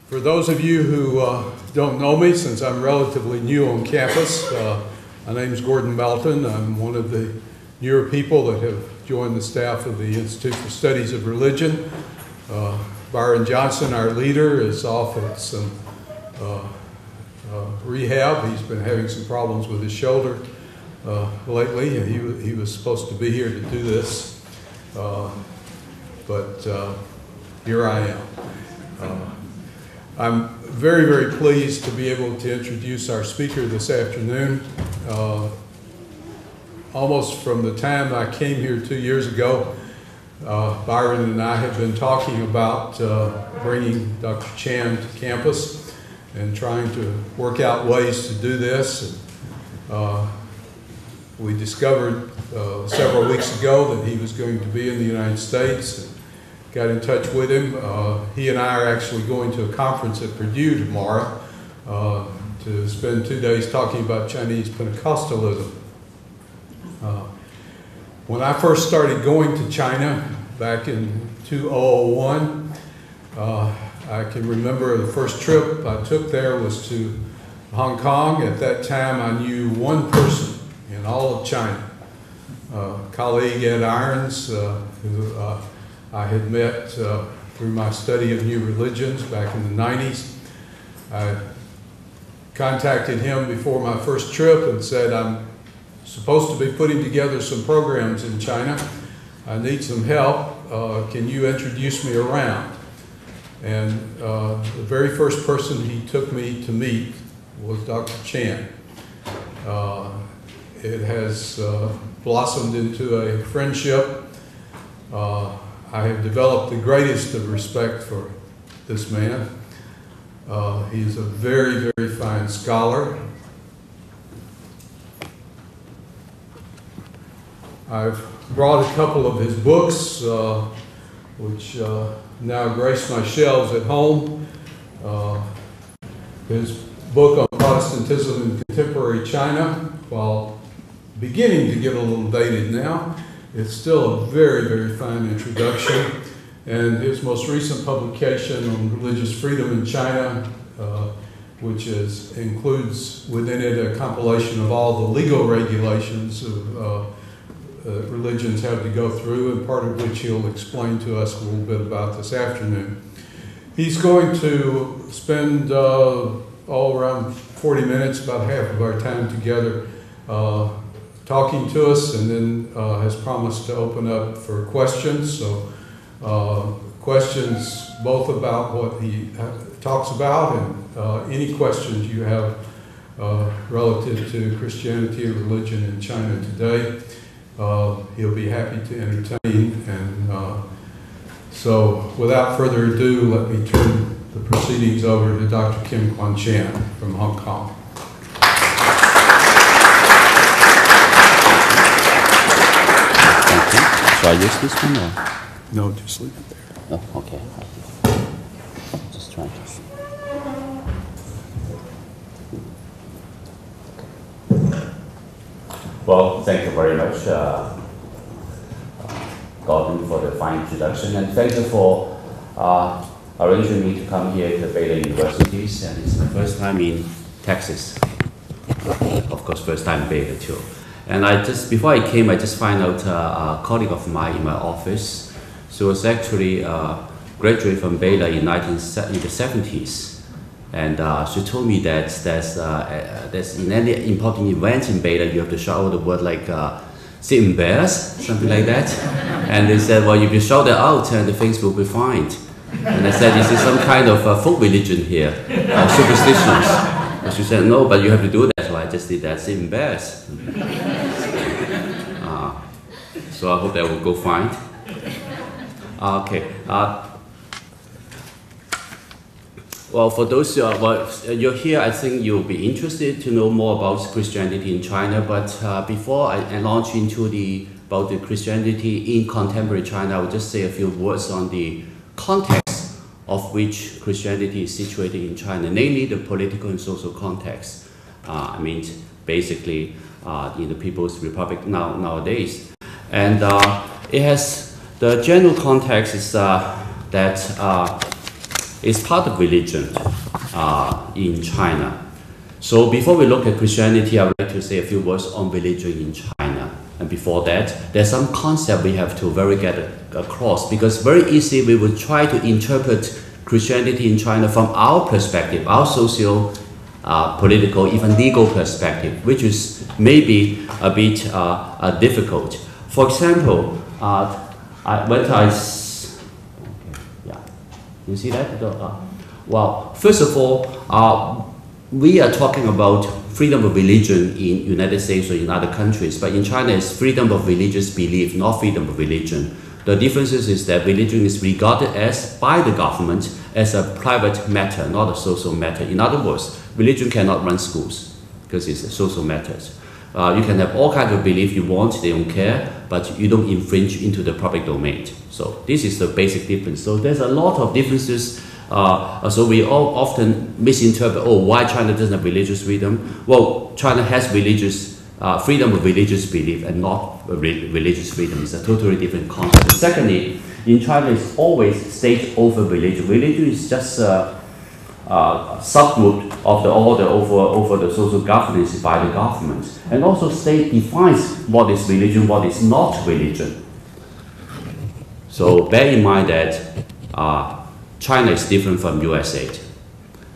For those of you who don't know me, since I'm relatively new on campus, my name is Gordon Melton. I'm one of the newer people that have joined the staff of the Institute for Studies of Religion. Byron Johnson, our leader, is off at some rehab. He's been having some problems with his shoulder lately, and he was supposed to be here to do this, but here I am. I'm very, very pleased to be able to introduce our speaker this afternoon. Almost from the time I came here 2 years ago, Byron and I have been talking about bringing Dr. Chan to campus and trying to work out ways to do this. We discovered several weeks ago that he was going to be in the United States. And got in touch with him. He and I are actually going to a conference at Purdue tomorrow to spend 2 days talking about Chinese Pentecostalism. When I first started going to China back in 2001, I can remember the first trip I took there was to Hong Kong. At that time, I knew one person in all of China, colleague Ed Irons, who I had met through my study of new religions back in the 90s. I contacted him before my first trip and said, I'm supposed to be putting together some programs in China. I need some help. Can you introduce me around? And the very first person he took me to meet was Dr. Chan. It has blossomed into a friendship. I have developed the greatest of respect for this man. He's a very, very fine scholar. I've brought a couple of his books, which now grace my shelves at home. His book on Protestantism in contemporary China, while beginning to get a little dated now, it's still a very, very fine introduction. And his most recent publication on religious freedom in China, which includes within it a compilation of all the legal regulations of religions have to go through, and part of which he'll explain to us a little bit about this afternoon. He's going to spend all around 40 minutes, about half of our time together, talking to us, and then has promised to open up for questions. So questions both about what he talks about and any questions you have relative to Christianity and religion in China today. He'll be happy to entertain. And so without further ado, let me turn the proceedings over to Dr. Kim-Kwong from Hong Kong. Should I use this one or? No, just leave it there. Oh, okay. Just try this. Well, thank you very much, Gordon, for the fine introduction, and thank you for arranging me to come here to Baylor Universities, and it's my first time in Texas. Of course, first time in Baylor too. And before I came, I just found out a colleague of mine in my office. She was actually graduated from Baylor in the 70s. And she told me that there's in any important event in Baylor, you have to shout out the word like "sit embarrassed," something like that. And they said, well, if you shout that out, the things will be fine. And I said, is this some kind of folk religion here, superstitions? And she said, no, but you have to do that. So I just did that, sit embarrassed. So I hope that will go fine. Okay. Well, for those you're here, I think you'll be interested to know more about Christianity in China. But before I launch into about the Christianity in contemporary China, I will just say a few words on the context of which Christianity is situated in China, namely the political and social context. I mean, basically, in the People's Republic nowadays, and it has the general context is that is part of religion in China. So before we look at Christianity, I would like to say a few words on religion in China. And before that, there's some concept we have to get across, because very easily we will try to interpret Christianity in China from our perspective, our socio political, even legal perspective, which is maybe a bit difficult. For example, you see that? Well, first of all, we are talking about freedom of religion in United States or in other countries, but in China it's freedom of religious belief, not freedom of religion. The difference is that religion is regarded as, by the government, as a private matter, not a social matter. In other words, religion cannot run schools because it's a social matter. You can have all kinds of belief you want, they don't care, but you don't infringe into the public domain. So this is the basic difference. So there's a lot of differences. So we all often misinterpret, why China doesn't have religious freedom? Well, China has religious freedom of religious belief and not religious freedom. It's a totally different concept. Secondly, in China it's always state over religion. Religion is just a subgroup of the order over the social governance by the government. And also state defines what is religion, what is not religion. So bear in mind that China is different from USA.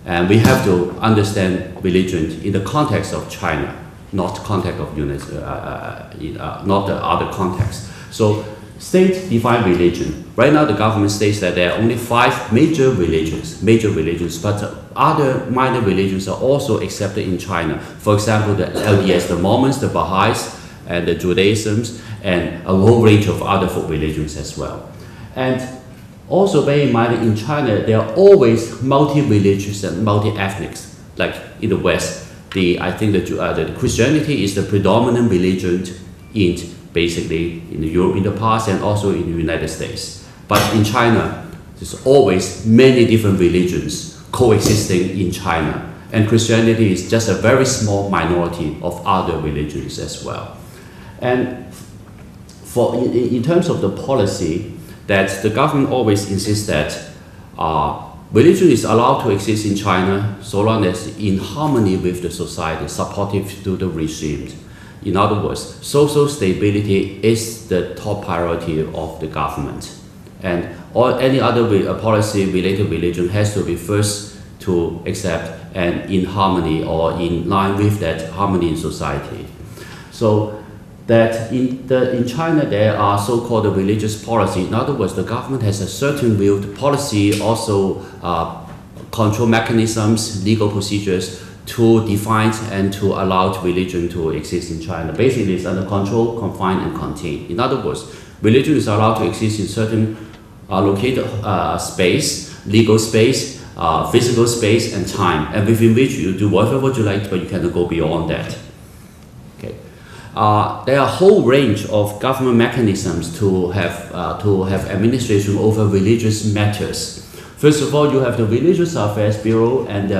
And we have to understand religion in the context of China, not context of not the other context. So state define religion. Right now the government states that there are only 5 major religions, but other minor religions are also accepted in China. For example, the LDS, the Mormons, the Baha'is, and the Judaisms, and a whole range of other folk religions as well. And also bear in mind that in China, there are always multi-religious and multi-ethnics. Like in the West, I think the Christianity is the predominant religion basically in Europe in the past and also in the United States. But in China, there's always many different religions coexisting in China. And Christianity is just a very small minority of other religions as well. And in terms of the policy, that the government always insists that religion is allowed to exist in China so long as in harmony with the society, supportive to the regime. In other words, social stability is the top priority of the government. And any other policy related to religion has to be first to accept and in harmony or in line with that harmony in society. So that in China there are so-called religious policy. In other words, the government has a certain will. The policy also control mechanisms, legal procedures to define and to allow religion to exist in China. Basically, it's under control, confined, and contained. In other words, religion is allowed to exist in certain located space, legal space, physical space, and time, and within which you do whatever you like, but you cannot go beyond that. Okay. There are a whole range of government mechanisms to have administration over religious matters. First of all, you have the Religious Affairs Bureau, and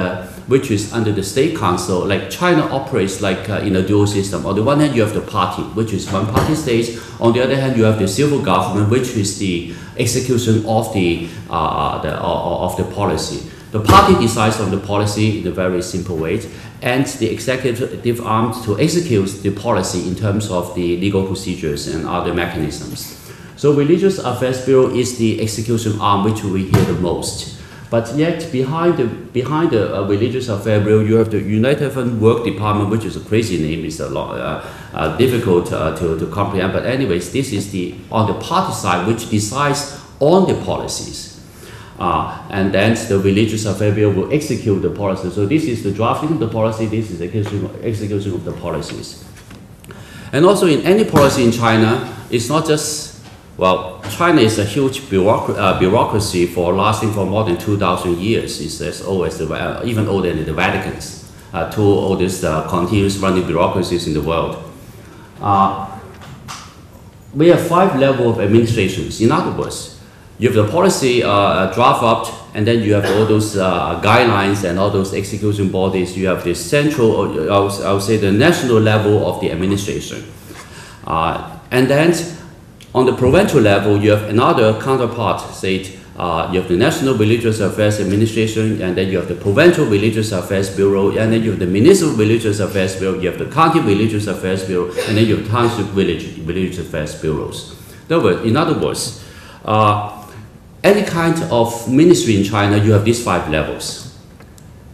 which is under the State Council. Like China operates like in a dual system. On the one hand, you have the party, which is one-party state. On the other hand, you have the civil government, which is the execution of the policy. The party decides on the policy in a very simple way, and the executive arm to execute the policy in terms of the legal procedures and other mechanisms. So Religious Affairs Bureau is the execution arm which we hear the most. But yet behind the Religious Affairs Bureau, you have the United Front Work Department, which is a crazy name. It's a lot difficult to comprehend. But anyways, this is on the party side, which decides on the policies. And then the Religious Affairs Bureau will execute the policy. So this is the drafting of the policy, this is the execution of the policies. And also in any policy in China, it's not just, well, China is a huge bureaucracy lasting for more than 2,000 years. It's as old as even older than the Vatican's, two oldest continuous running bureaucracies in the world. We have 5 levels of administrations. In other words, you have the policy draft up, and then you have all those guidelines and all those execution bodies. You have the central, or I would say the national level of the administration. And then on the provincial level, you have another counterpart, say you have the National Religious Affairs Administration, and then you have the Provincial Religious Affairs Bureau, and then you have the Municipal Religious Affairs Bureau, you have the County Religious Affairs Bureau, and then you have Township Religious Affairs Bureaus. In other words, any kind of ministry in China, you have these 5 levels.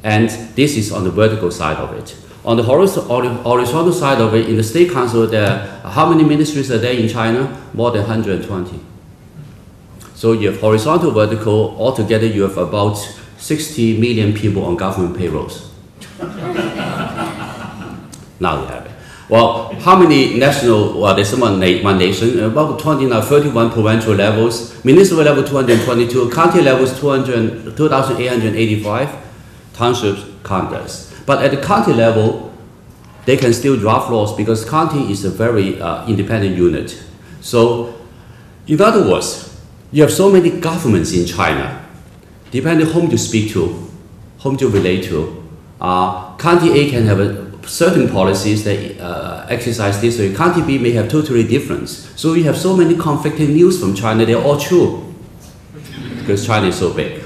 And this is on the vertical side of it. On the horizontal side of it, in the State Council, how many ministries are there in China? More than 120. So you have horizontal, vertical, altogether you have about 60 million people on government payrolls. Now you have it. Well, how many national, well, there's one nation, about 31 provincial levels, municipal level 222, county levels 2,885, townships counters. But at the county level, they can still draft laws because county is a very independent unit. So, in other words, you have so many governments in China, depending whom to speak to, whom to relate to. County A can have certain policies that exercise this way. County B may have totally different. So you have so many conflicting news from China, they're all true because China is so big.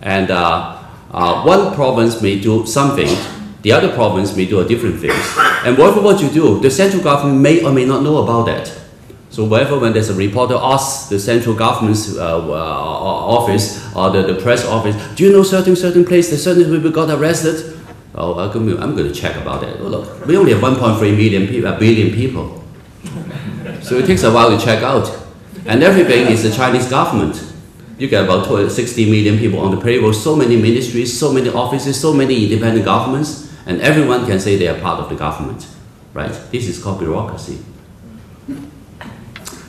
And one province may do something, the other province may do a different thing. And whatever what you do, the central government may or may not know about that. So whenever when there's a reporter asks the central government's office or the press office, do you know certain place that certain people got arrested? Oh, I'm going to check about that. Oh, look, we only have 1.3 billion people. So it takes a while to check out. And everything is the Chinese government. You get about 60 million people on the payroll, so many ministries, so many offices, so many independent governments, and everyone can say they are part of the government, right? This is called bureaucracy.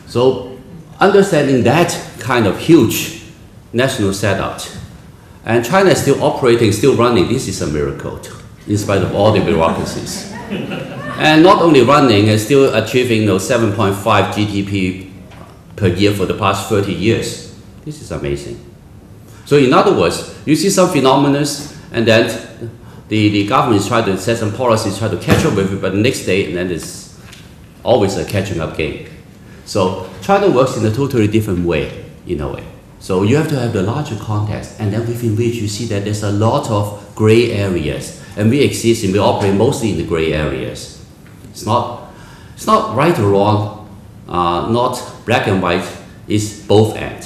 So understanding that kind of huge national setup, and China is still operating, still running, this is a miracle, in spite of all the bureaucracies. And not only running, and still achieving 7.5 GDP per year for the past 30 years. This is amazing. So in other words, you see some phenomena, and then the government is trying to set some policies, try to catch up with it, but the next day, and then it's always a catching up game. So China works in a totally different way, in a way. So you have to have the larger context, and then within which you see that there's a lot of gray areas, and we exist and we operate mostly in the gray areas. It's not right or wrong, not black and white, it's both and.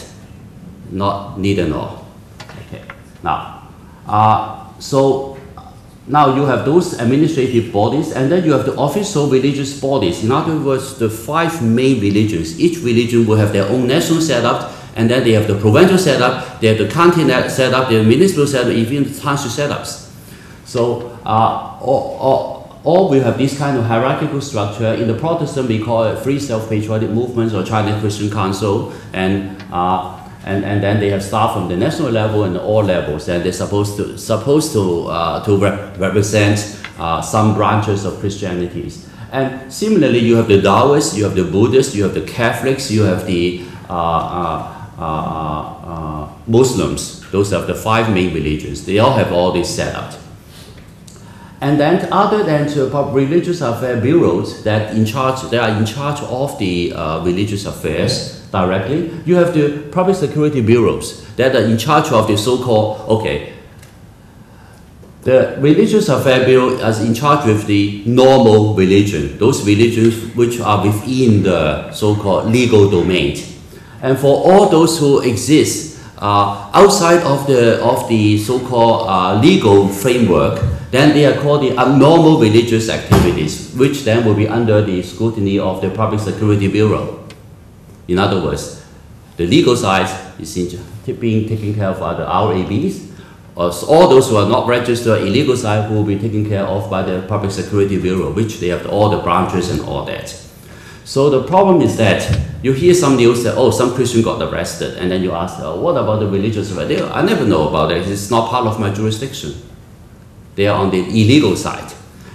Not neither nor. Okay. Now, so now you have those administrative bodies, and then you have the official religious bodies. In other words, the 5 main religions. Each religion will have their own national setup, and then they have the provincial setup, they have the county setup, they have municipal setup, even the township setups. So all will have this kind of hierarchical structure. In the Protestant, we call it Free Self-Patriotic Movements or China Christian Council, and then they have staff from the national level and all levels, and they're supposed to represent some branches of Christianity. And similarly, you have the Taoists, you have the Buddhists, you have the Catholics, you have the Muslims. Those are the 5 main religions. They all have all this set up. And then, other than religious affairs bureaus they are in charge of the religious affairs directly, you have the public security bureaus that are in charge of the so-called, the religious affairs bureau is in charge with the normal religion, those religions which are within the so-called legal domain. And for all those who exist outside of the so-called legal framework, then they are called the abnormal religious activities, which then will be under the scrutiny of the Public Security Bureau. In other words, the legal side is being taken care of by the RABs, or all those who are not registered illegal side will be taken care of by the Public Security Bureau, which they have all the branches and all that. So the problem is that you hear some news that, oh, some Christian got arrested, and then you ask, what about the religious affairs? I never know about it. It's not part of my jurisdiction. They are on the illegal side.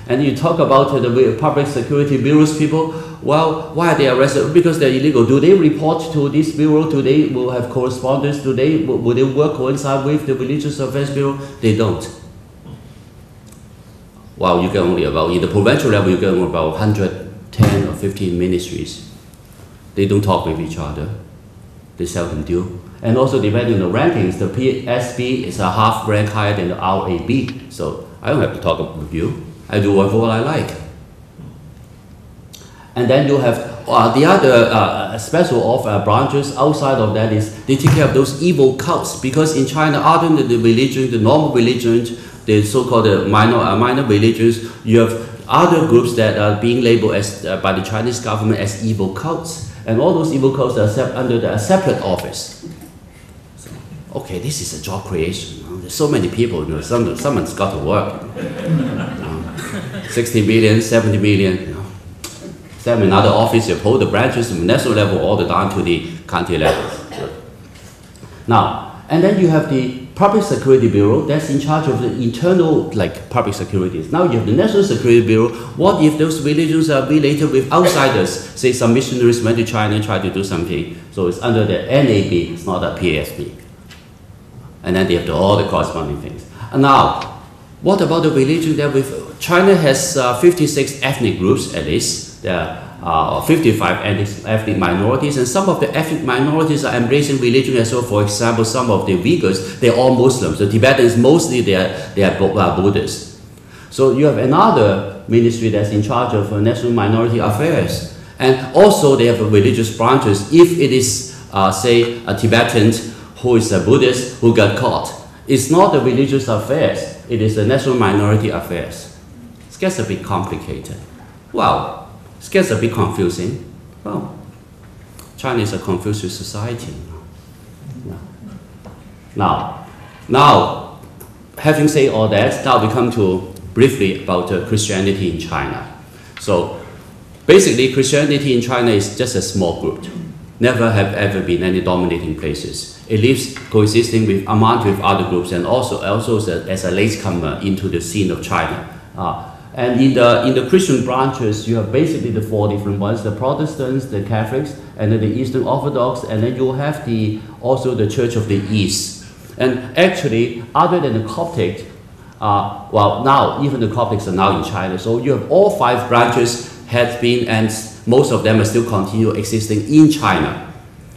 And you talk about the Public Security Bureau's people, well, why are they arrested? Because they're illegal. Do they report to this bureau? Do they will have correspondence? Will they work coincide with the Religious Affairs Bureau? They don't. Well, you get only about, in the provincial level, you get only about 110 or 15 ministries. They don't talk with each other. They seldom do. And also depending on the rankings, the PSB is a half rank higher than the RAB. So I don't have to talk with you. I do what I like. And then you have the other special branches outside of that is they take care of those evil cults, because in China, other than the religion, the normal religion, the so-called minor religions, you have other groups that are being labeled as by the Chinese government as evil cults, and all those evil cults are under a separate office. So, okay, this is a job creation. There's so many people. Someone's got to work. 60 million, 70 million. Set up another office, you hold the branches from the national level all the way down to the county level. Now, and then you have the Public Security Bureau that's in charge of the internal, public securities. Now you have the National Security Bureau. What if those religions are related with outsiders? Say some missionaries went to China and tried to do something. So it's under the NAB, it's not a PSB. And then they have all the corresponding things. And now, what about the religion that with China has 56 ethnic groups at least. There are 55 ethnic minorities, and some of the ethnic minorities are embracing religion as well. For example, some of the Uyghurs, they're all Muslims. The Tibetans, mostly they are Buddhists. So you have another ministry that's in charge of national minority affairs. And also they have religious branches. If it is, say, a Tibetan who is a Buddhist who got caught, it's not the religious affairs, it is the national minority affairs. It gets a bit complicated. Well, it gets a bit confusing. Well, China is a Confucius society. Now, having said all that, now we come to briefly about Christianity in China. So, basically, Christianity in China is just a small group. Never have ever been any dominating places. It lives coexisting with other groups, and also as a latecomer into the scene of China. And in the Christian branches, you have basically the four different ones: the Protestants, the Catholics, and then the Eastern Orthodox, and then you have also the Church of the East. And actually, other than the Coptic, well, now even the Coptics are now in China. So you have all five branches had been, and most of them are still continue existing in China.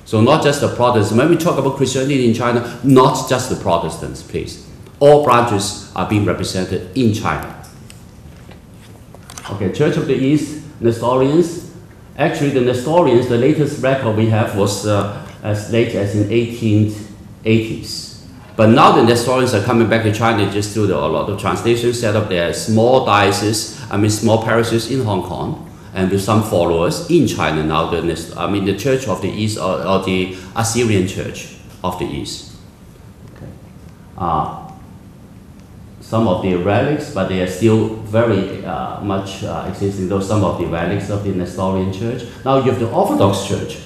So not just the Protestants. When we talk about Christianity in China, not just the Protestants, please. All branches are being represented in China. Okay, Church of the East, Nestorians. Actually, the Nestorians, the latest record we have was as late as in 1880s. But now the Nestorians are coming back to China just through a lot of translations, set up their small dioceses, small parishes in Hong Kong, and with some followers in China now. The Church of the East, or the Assyrian Church of the East. Okay. Some of the relics, but they are still very much existing, though some of the relics of the Nestorian Church. Now you have the Orthodox Church.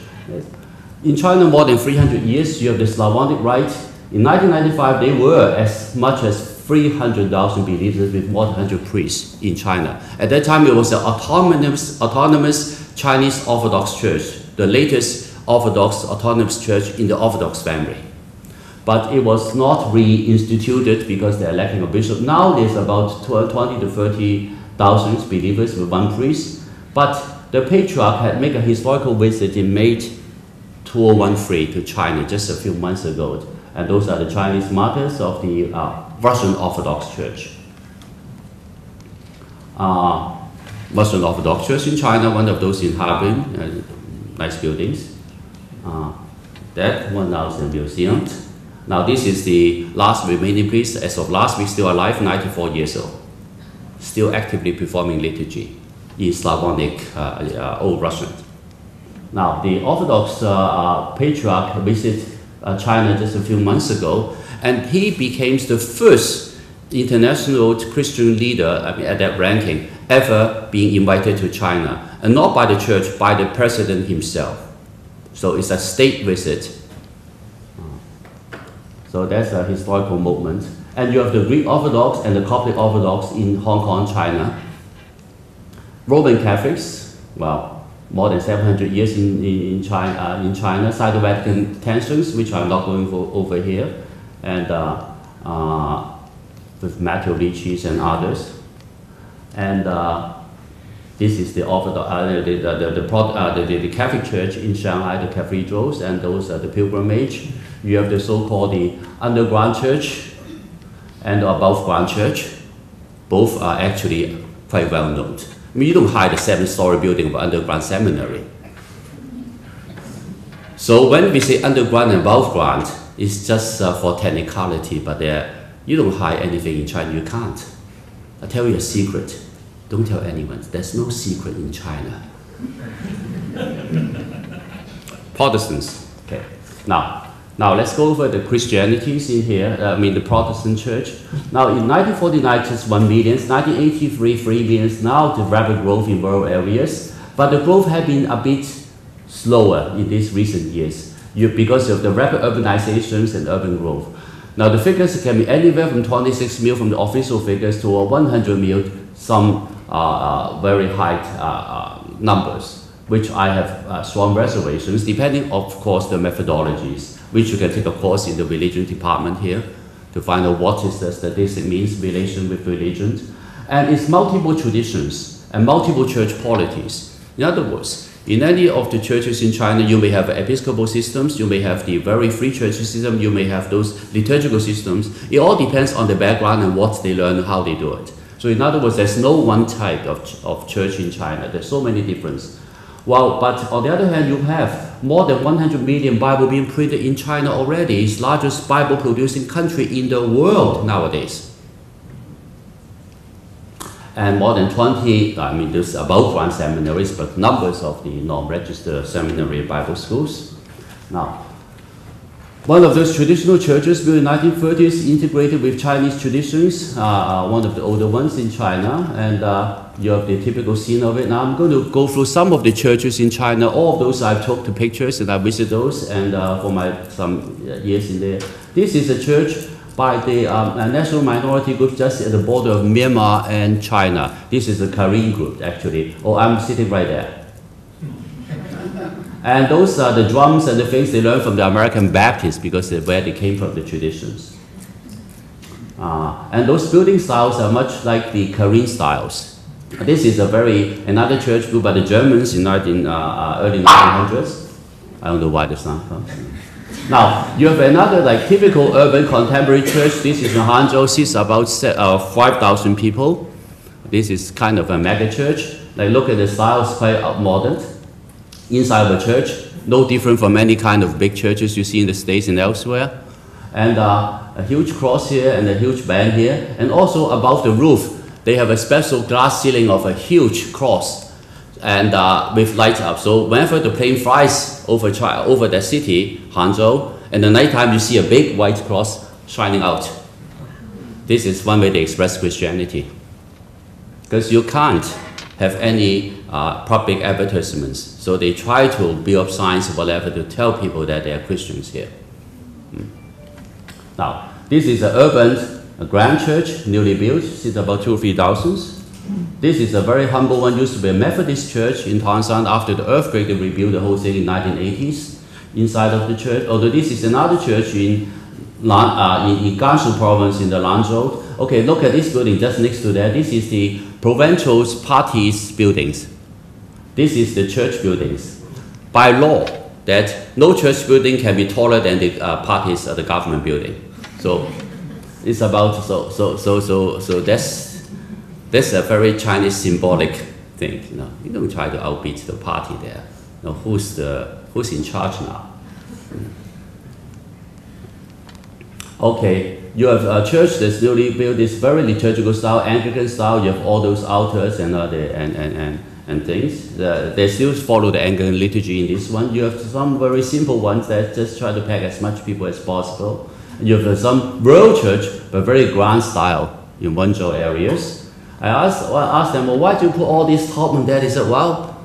In China, more than 300 years, you have the Slavonic Rite. In 1995, they were as much as 300,000 believers with 100 priests in China. At that time, it was an autonomous Chinese Orthodox Church, the latest Orthodox autonomous church in the Orthodox family. But it was not reinstituted because they're lacking a bishop. Now there's about 20 to 30,000 believers with one priest. But the patriarch had made a historical visit in May 2013 to China just a few months ago. And those are the Chinese martyrs of the Russian Orthodox Church. Russian Orthodox Church in China, one of those in Harbin, nice buildings. That one now is a museum. Now this is the last remaining priest, as of last week, still alive, 94 years old. Still actively performing liturgy in Slavonic, Old Russian. Now the Orthodox patriarch visited China just a few months ago, and he became the first international Christian leader at that ranking ever being invited to China, and not by the church, by the president himself. So it's a state visit. So that's a historical moment. And you have the Greek Orthodox and the Coptic Orthodox in Hong Kong, China. Roman Catholics, well, more than 700 years in China, Sino-Vatican tensions, which I'm not going over here, and with Matthew Lichis and others. And This is the Orthodox, the Catholic Church in Shanghai, the cathedrals, and those are the pilgrimage. You have the so-called the underground church and the above-ground church. Both are actually quite well known. I mean, you don't hide a 7-story building of underground seminary. So when we say underground and above ground, it's just for technicality, but you don't hide anything in China, you can't. I'll tell you a secret. Don't tell anyone. There's no secret in China. Protestants. Okay. Now let's go over the Christianities in here. The Protestant church. Now in 1949, just 1 million. 1983, 3 million. Now the rapid growth in rural areas, but the growth has been a bit slower in these recent years because of the rapid urbanizations and urban growth. Now the figures can be anywhere from 26 million from the official figures to 100 million, some very high numbers, which I have strong reservations, depending, of course, the methodologies, which you can take a course in the religion department here to find out what is the statistic means, relation with religion. And it's multiple traditions and multiple church polities. In other words, in any of the churches in China, you may have episcopal systems, you may have the very free church system, you may have those liturgical systems. It all depends on the background and what they learn, how they do it. So in other words, there's no one type of church in China. There's so many differences. Well, but on the other hand, you have more than 100 million Bible being printed in China already. It's the largest Bible producing country in the world nowadays. And more than 20, there's about 1 seminaries, but numbers of the non-registered seminary Bible schools. Now, one of those traditional churches built in the 1930s integrated with Chinese traditions, one of the older ones in China, and you have the typical scene of it. Now I'm going to go through some of the churches in China. All of those I took the pictures and I visited those, and for some years in there. This is a church by the national minority group just at the border of Myanmar and China. This is the Karen group, actually. Oh, I'm sitting right there. And those are the drums and the things they learned from the American Baptists because they're where they came from, the traditions. And those building styles are much like the Karen styles. This is another church built by the Germans in early 1900s. I don't know why the sound comes. Now, you have another typical urban contemporary church. This is in Hangzhou, seats about 5,000 people. This is kind of a mega church. Look at the style, it's quite modern. Inside of the church, no different from any kind of big churches you see in the States and elsewhere. And a huge cross here and a huge band here. And also above the roof, they have a special glass ceiling of a huge cross and with lights up. So whenever the plane flies over the city, Hangzhou, and at nighttime you see a big white cross shining out. This is one way they express Christianity. Because you can't have any public advertisements. So they try to build up signs or whatever to tell people that they are Christians here. Now, this is an urban grand church, newly built, it's about 2,000 or 3,000. This is a very humble one, used to be a Methodist church in Tangshan. After the earthquake, they rebuilt the whole thing in 1980s inside of the church. Although this is another church in Gansu province in the Lanzhou. Okay, look at this building just next to that. This is the provincial parties buildings. This is the church buildings. By law, that no church building can be taller than the parties of the government building. So it's about so that's a very Chinese symbolic thing. You don't try to outbeat the party there. Who's in charge now? Okay, you have a church that's newly built. This very liturgical style, Anglican style. You have all those altars and things. They still follow the Anglican liturgy in this one. You have some very simple ones that just try to pack as much people as possible. You have some rural church, but very grand style in Wenzhou areas. I asked them, well, why do you put all these top on that? They said, well,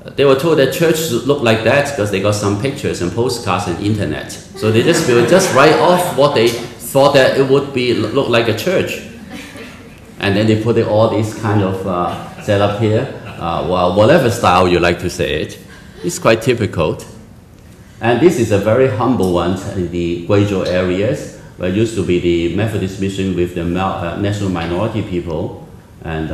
they were told that church should look like that because they got some pictures and postcards and internet. So they just built just right off what they thought that it would look like a church. And then they put all these kind of set up here. Well, whatever style you like to say it, it's quite typical. And this is a very humble one in the Guizhou areas, where it used to be the Methodist mission with the national minority people. And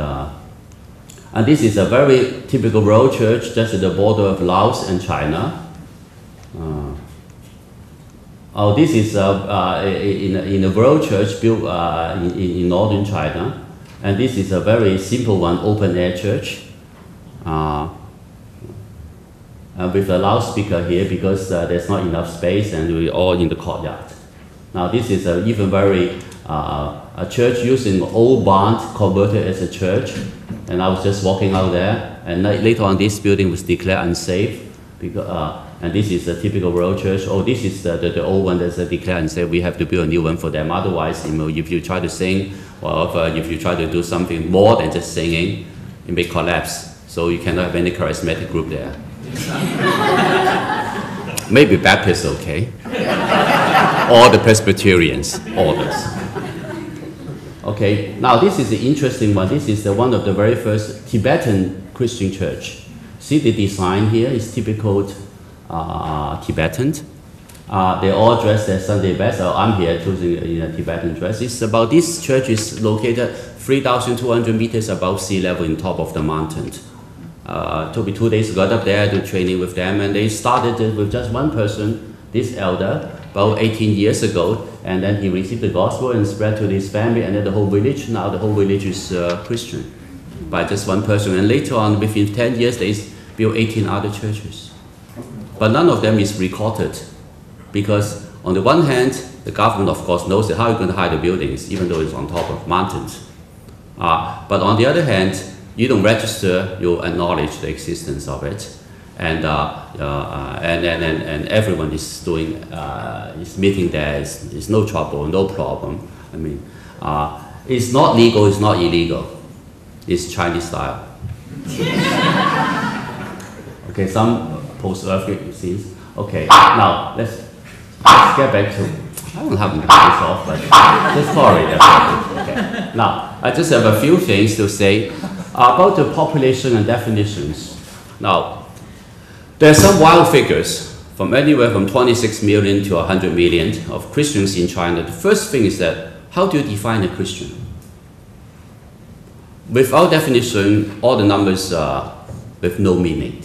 And this is a very typical rural church just at the border of Laos and China. This is in a rural church built in northern China. And this is a very simple one, open-air church. With a loudspeaker here because there's not enough space and we're all in the courtyard. Now this is even very a church using old barn converted as a church, and I was just walking out there, and later on this building was declared unsafe because, and this is a typical rural church. Oh, this is the old one that's declared unsafe. We have to build a new one for them. Otherwise, if you try to sing, or if you try to do something more than just singing, it may collapse. So you cannot have any charismatic group there. Maybe Baptists, okay. Or the Presbyterians, all this. Okay, now this is the interesting one. This is one of the very first Tibetan Christian church. See the design here is typical Tibetan. They all dress their Sunday best. So I'm here choosing in a Tibetan dress. It's about, this church is located 3,200 meters above sea level in top of the mountain. Took me 2 days to get up there to training with them, and they started with just one person, this elder, about 18 years ago, and then he received the gospel and spread to his family, and then the whole village. Now the whole village is Christian by just one person, and later on, within 10 years, they built 18 other churches. But none of them is recorded, because on the one hand, the government of course knows that how you're going to hide the buildings, even though it's on top of mountains. But on the other hand, you don't register, you acknowledge the existence of it, and everyone is doing, is meeting there. It's no trouble, no problem. I mean, it's not legal, it's not illegal. It's Chinese style. Okay, some post-earthquake scenes. Okay, now let's get back to. I don't have my face off, but just tolerate that. Okay. Now I just have a few things to say about the population and definitions. Now, there are some wild figures from anywhere from 26 million to 100 million of Christians in China. The first thing is that, how do you define a Christian? Without definition, all the numbers are with no meaning.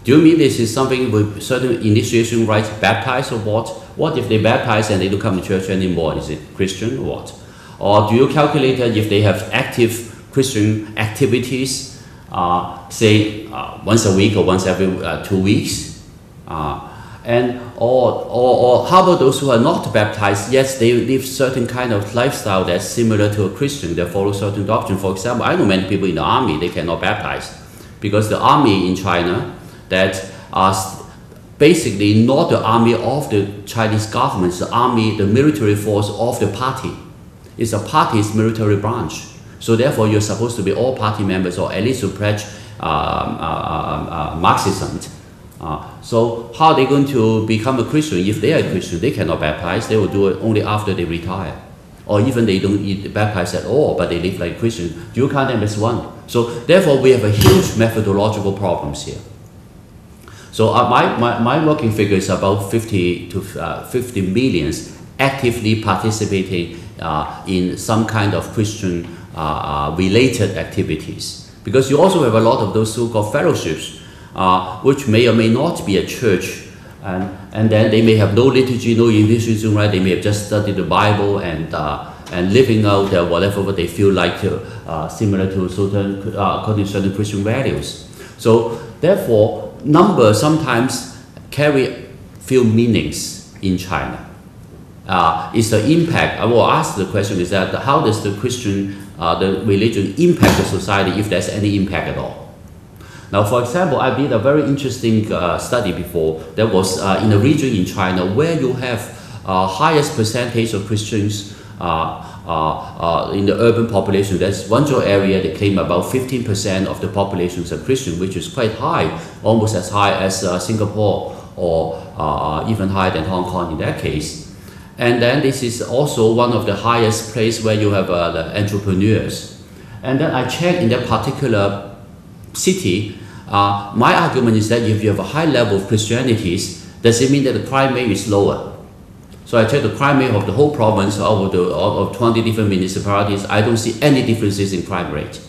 Do you mean this is something with certain initiation rites, baptized or what? What if they baptize and they don't come to church anymore? Is it Christian or what? Or do you calculate that if they have active Christian activities, say once a week or once every 2 weeks, or how about those who are not baptized? Yes, they live certain kind of lifestyle that's similar to a Christian. They follow certain doctrine. For example, I know many people in the army, they cannot baptize because the army in China that are basically not the army of the Chinese government, it's the army, the military force of the party. It's a party's military branch. So therefore, you're supposed to be all party members, or at least to pledge Marxism. So how are they going to become a Christian? If they are a Christian, they cannot baptize. They will do it only after they retire. Or even they don't baptize at all, but they live like a Christian. Do you count them as one? So therefore, we have a huge methodological problems here. So my working figure is about 50 to 50 millions actively participating in some kind of Christian related activities, because you also have a lot of those so-called fellowships, which may or may not be a church, and then they may have no liturgy, no initiation, right? They may have just studied the Bible and living out whatever they feel like, similar to certain according to certain Christian values. So therefore, numbers sometimes carry few meanings in China. Is the impact? I will ask the question: is that how does the Christian the religion impact the society, if there's any impact at all? Now, for example, I did a very interesting study before. That was in a region in China where you have highest percentage of Christians in the urban population. That's Wenzhou area. They claim about 15% of the population are Christian, which is quite high, almost as high as Singapore, or even higher than Hong Kong in that case. And then this is also one of the highest place where you have the entrepreneurs. And then I checked in that particular city. My argument is that if you have a high level of Christianities, does it mean that the crime rate is lower? So I checked the crime rate of the whole province of 20 different municipalities. I don't see any differences in crime rate.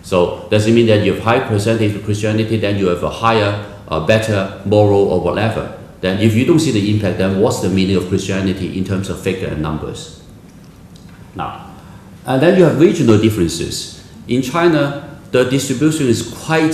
So does it mean that you have high percentage of Christianity, then you have a higher, better moral or whatever? Then if you don't see the impact, then what's the meaning of Christianity in terms of figure and numbers? Now, and then you have regional differences. In China, the distribution is quite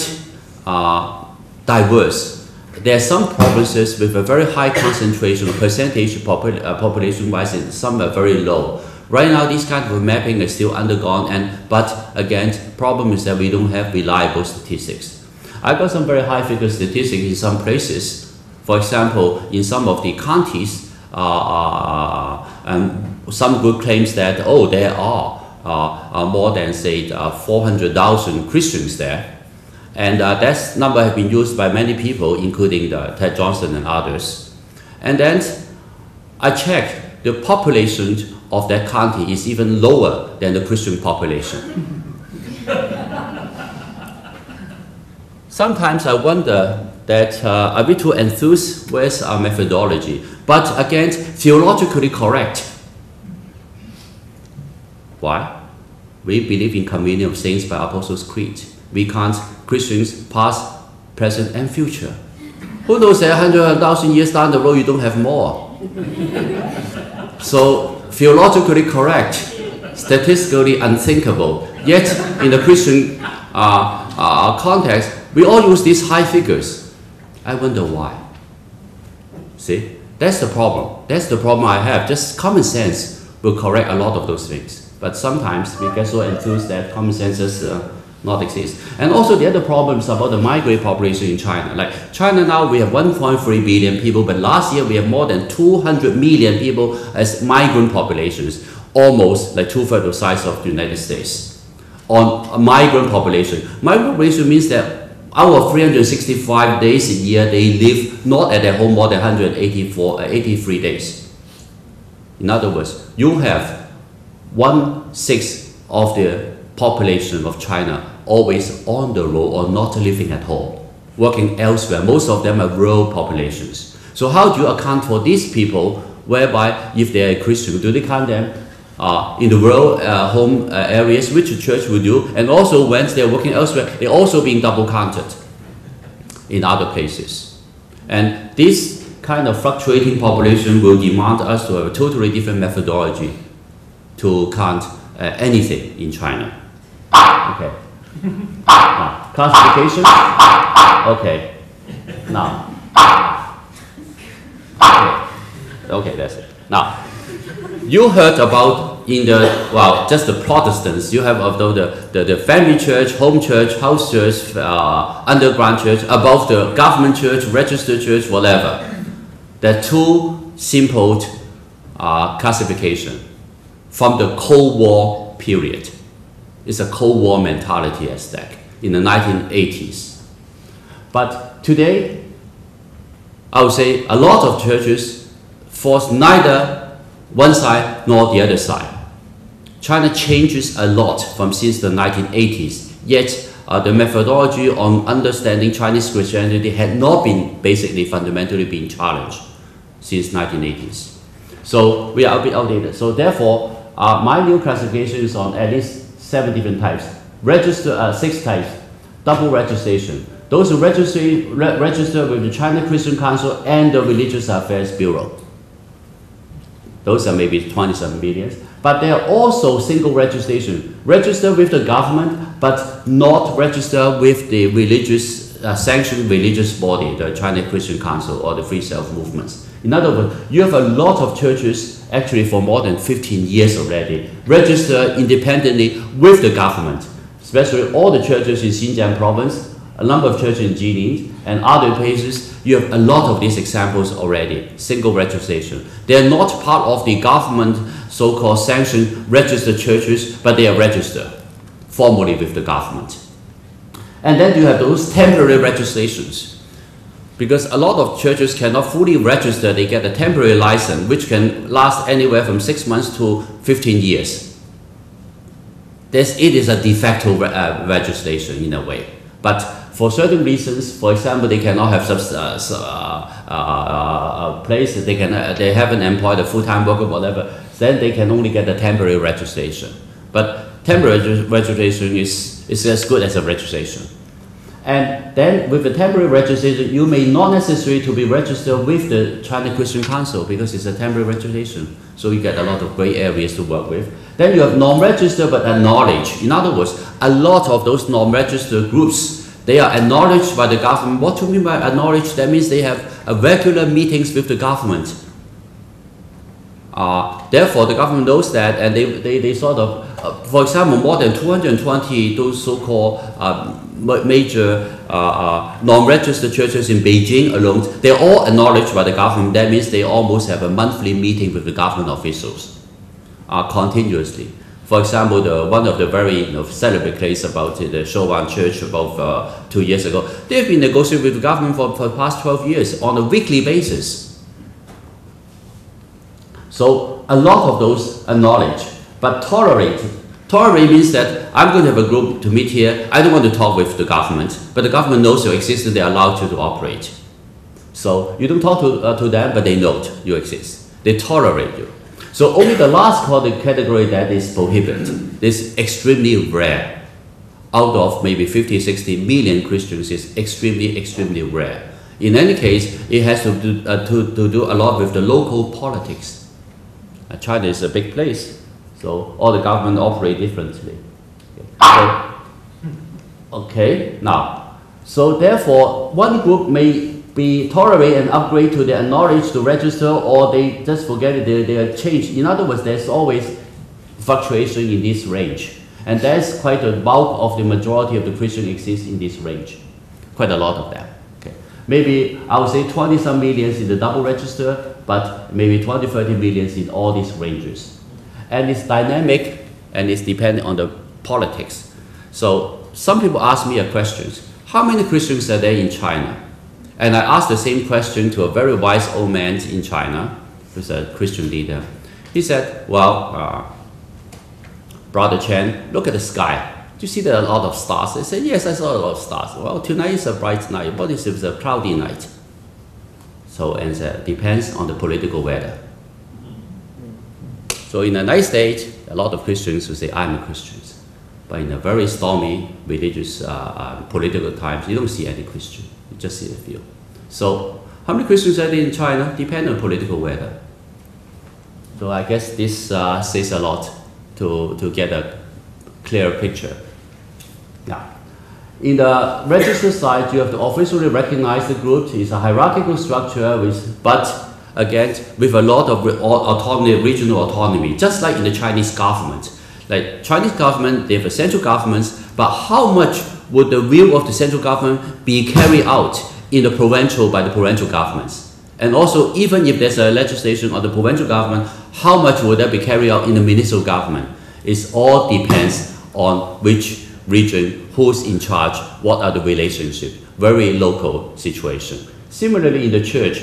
diverse. There are some provinces with a very high concentration of percentage population-wise, and some are very low. Right now, this kind of mapping is still undergone, but again, problem is that we don't have reliable statistics. I got some very high figure statistics in some places. For example, in some of the counties, and some group claims that, oh, there are more than, say, 400,000 Christians there. And that number has been used by many people, including Ted Johnson and others. And then I checked, the population of that county is even lower than the Christian population. Sometimes I wonder that are we too enthused with our methodology? But again, theologically correct. Why? We believe in communion of saints by Apostles' Creed. We count Christians past, present, and future. Who knows that 100,000 years down the road you don't have more? So theologically correct, statistically unthinkable. Yet in the Christian context, we all use these high figures. I wonder why. See, that's the problem. That's the problem I have. Just common sense will correct a lot of those things. But sometimes we get so enthused that common sense does not exist. And also the other problem is about the migrant population in China. Like China now, we have 1.3 billion people, but last year we have more than 200 million people as migrant populations, almost like 2/3 the size of the United States. On a migrant population. Migrant population means that out of 365 days a year, they live not at their home more than 83 days. In other words, you have 1/6 of the population of China always on the road or not living at home, working elsewhere. Most of them are rural populations. So how do you account for these people, whereby if they are Christian, do they count them in the rural home areas, which the church will do, and also when they're working elsewhere, they're also being double counted in other places. And this kind of fluctuating population will demand us to have a totally different methodology to count anything in China. Okay. Now, classification. Okay. Now. Okay, that's it. Now, you heard about in the, well, just the Protestants, you have about the family church, home church, house church, underground church, above the government church, registered church, whatever. There are two simple classification from the Cold War period. It's a Cold War mentality at stake in the 1980s. But today, I would say a lot of churches force neither one side nor the other side. China changes a lot from since the 1980s, yet the methodology on understanding Chinese Christianity had not been basically fundamentally being challenged since 1980s. So we are a bit outdated. So therefore, my new classification is on at least 7 different types. 6 types. Double registration. Those who register with the China Christian Council and the Religious Affairs Bureau. Those are maybe 27 million. But there are also single registration. Register with the government, but not register with the religious, sanctioned religious body, the China Christian Council or the Free Self movements. In other words, you have a lot of churches, actually for more than 15 years already, register independently with the government, especially all the churches in Xinjiang province, a number of churches in Jilin, and other places. You have a lot of these examples already, single registration. They are not part of the government so-called sanctioned registered churches, but they are registered formally with the government. And then you have those temporary registrations. Because a lot of churches cannot fully register, they get a temporary license, which can last anywhere from 6 months to 15 years. It is a de facto registration in a way. But for certain reasons, for example, they cannot have a place, they haven't employed a full-time worker, whatever, then they can only get a temporary registration. But temporary registration is as good as a registration. And then with the temporary registration, you may not necessarily to be registered with the China Christian Council because it's a temporary registration. So you get a lot of gray areas to work with. Then you have non-registered but acknowledged. In other words, a lot of those non-registered groups, they are acknowledged by the government. What do you mean by acknowledged? That means they have regular meetings with the government. Therefore, the government knows that, and they sort of, for example, more than 220 those so-called major non-registered churches in Beijing alone, they're all acknowledged by the government. That means they almost have a monthly meeting with the government officials continuously. For example, one of the very celebrated case about the Showan Church about 2 years ago, they've been negotiating with the government for the past 12 years on a weekly basis. So a lot of those acknowledge, but tolerate. Tolerate means that I'm going to have a group to meet here. I don't want to talk with the government, but the government knows your existence. They allow you to operate. So you don't talk to them, but they know you exist. They tolerate you. So only the last category that is prohibited is extremely rare. Out of maybe 50, 60 million Christians is extremely, extremely rare. In any case, it has to do a lot with the local politics. China is a big place, so all the government operate differently. Okay, now, so therefore, one group may be tolerate and upgrade to the acknowledged to register, or they just forget it, they are changed. In other words, there's always fluctuation in this range. And that's quite a bulk of the majority of the Christians exist in this range. Quite a lot of them. Okay. Maybe I would say 20-some millions in the double register, but maybe 20, 30 millions in all these ranges. And it's dynamic and it's dependent on the politics. So some people ask me a question, how many Christians are there in China? And I asked the same question to a very wise old man in China, who's a Christian leader. He said, well, Brother Chen, look at the sky. Do you see there are a lot of stars? I said, yes, I saw a lot of stars. Well, tonight is a bright night, but it's a cloudy night. So, and it depends on the political weather. So in a nice state, a lot of Christians will say, I'm a Christian. But in a very stormy religious political times, you don't see any Christian. You just see a few. So how many Christians are there in China? Depend on political weather. So I guess this says a lot to get a clear picture. Now, in the register side, you have to officially recognize the group. It's a hierarchical structure, but again, with a lot of autonomy, regional autonomy, just like in the Chinese government. Like Chinese government, they have a central government, but how much would the will of the central government be carried out in the provincial by the provincial governments? And also, even if there's a legislation of the provincial government, how much would that be carried out in the municipal government? It all depends on which region, who's in charge, what are the relationships, very local situation. Similarly, in the church,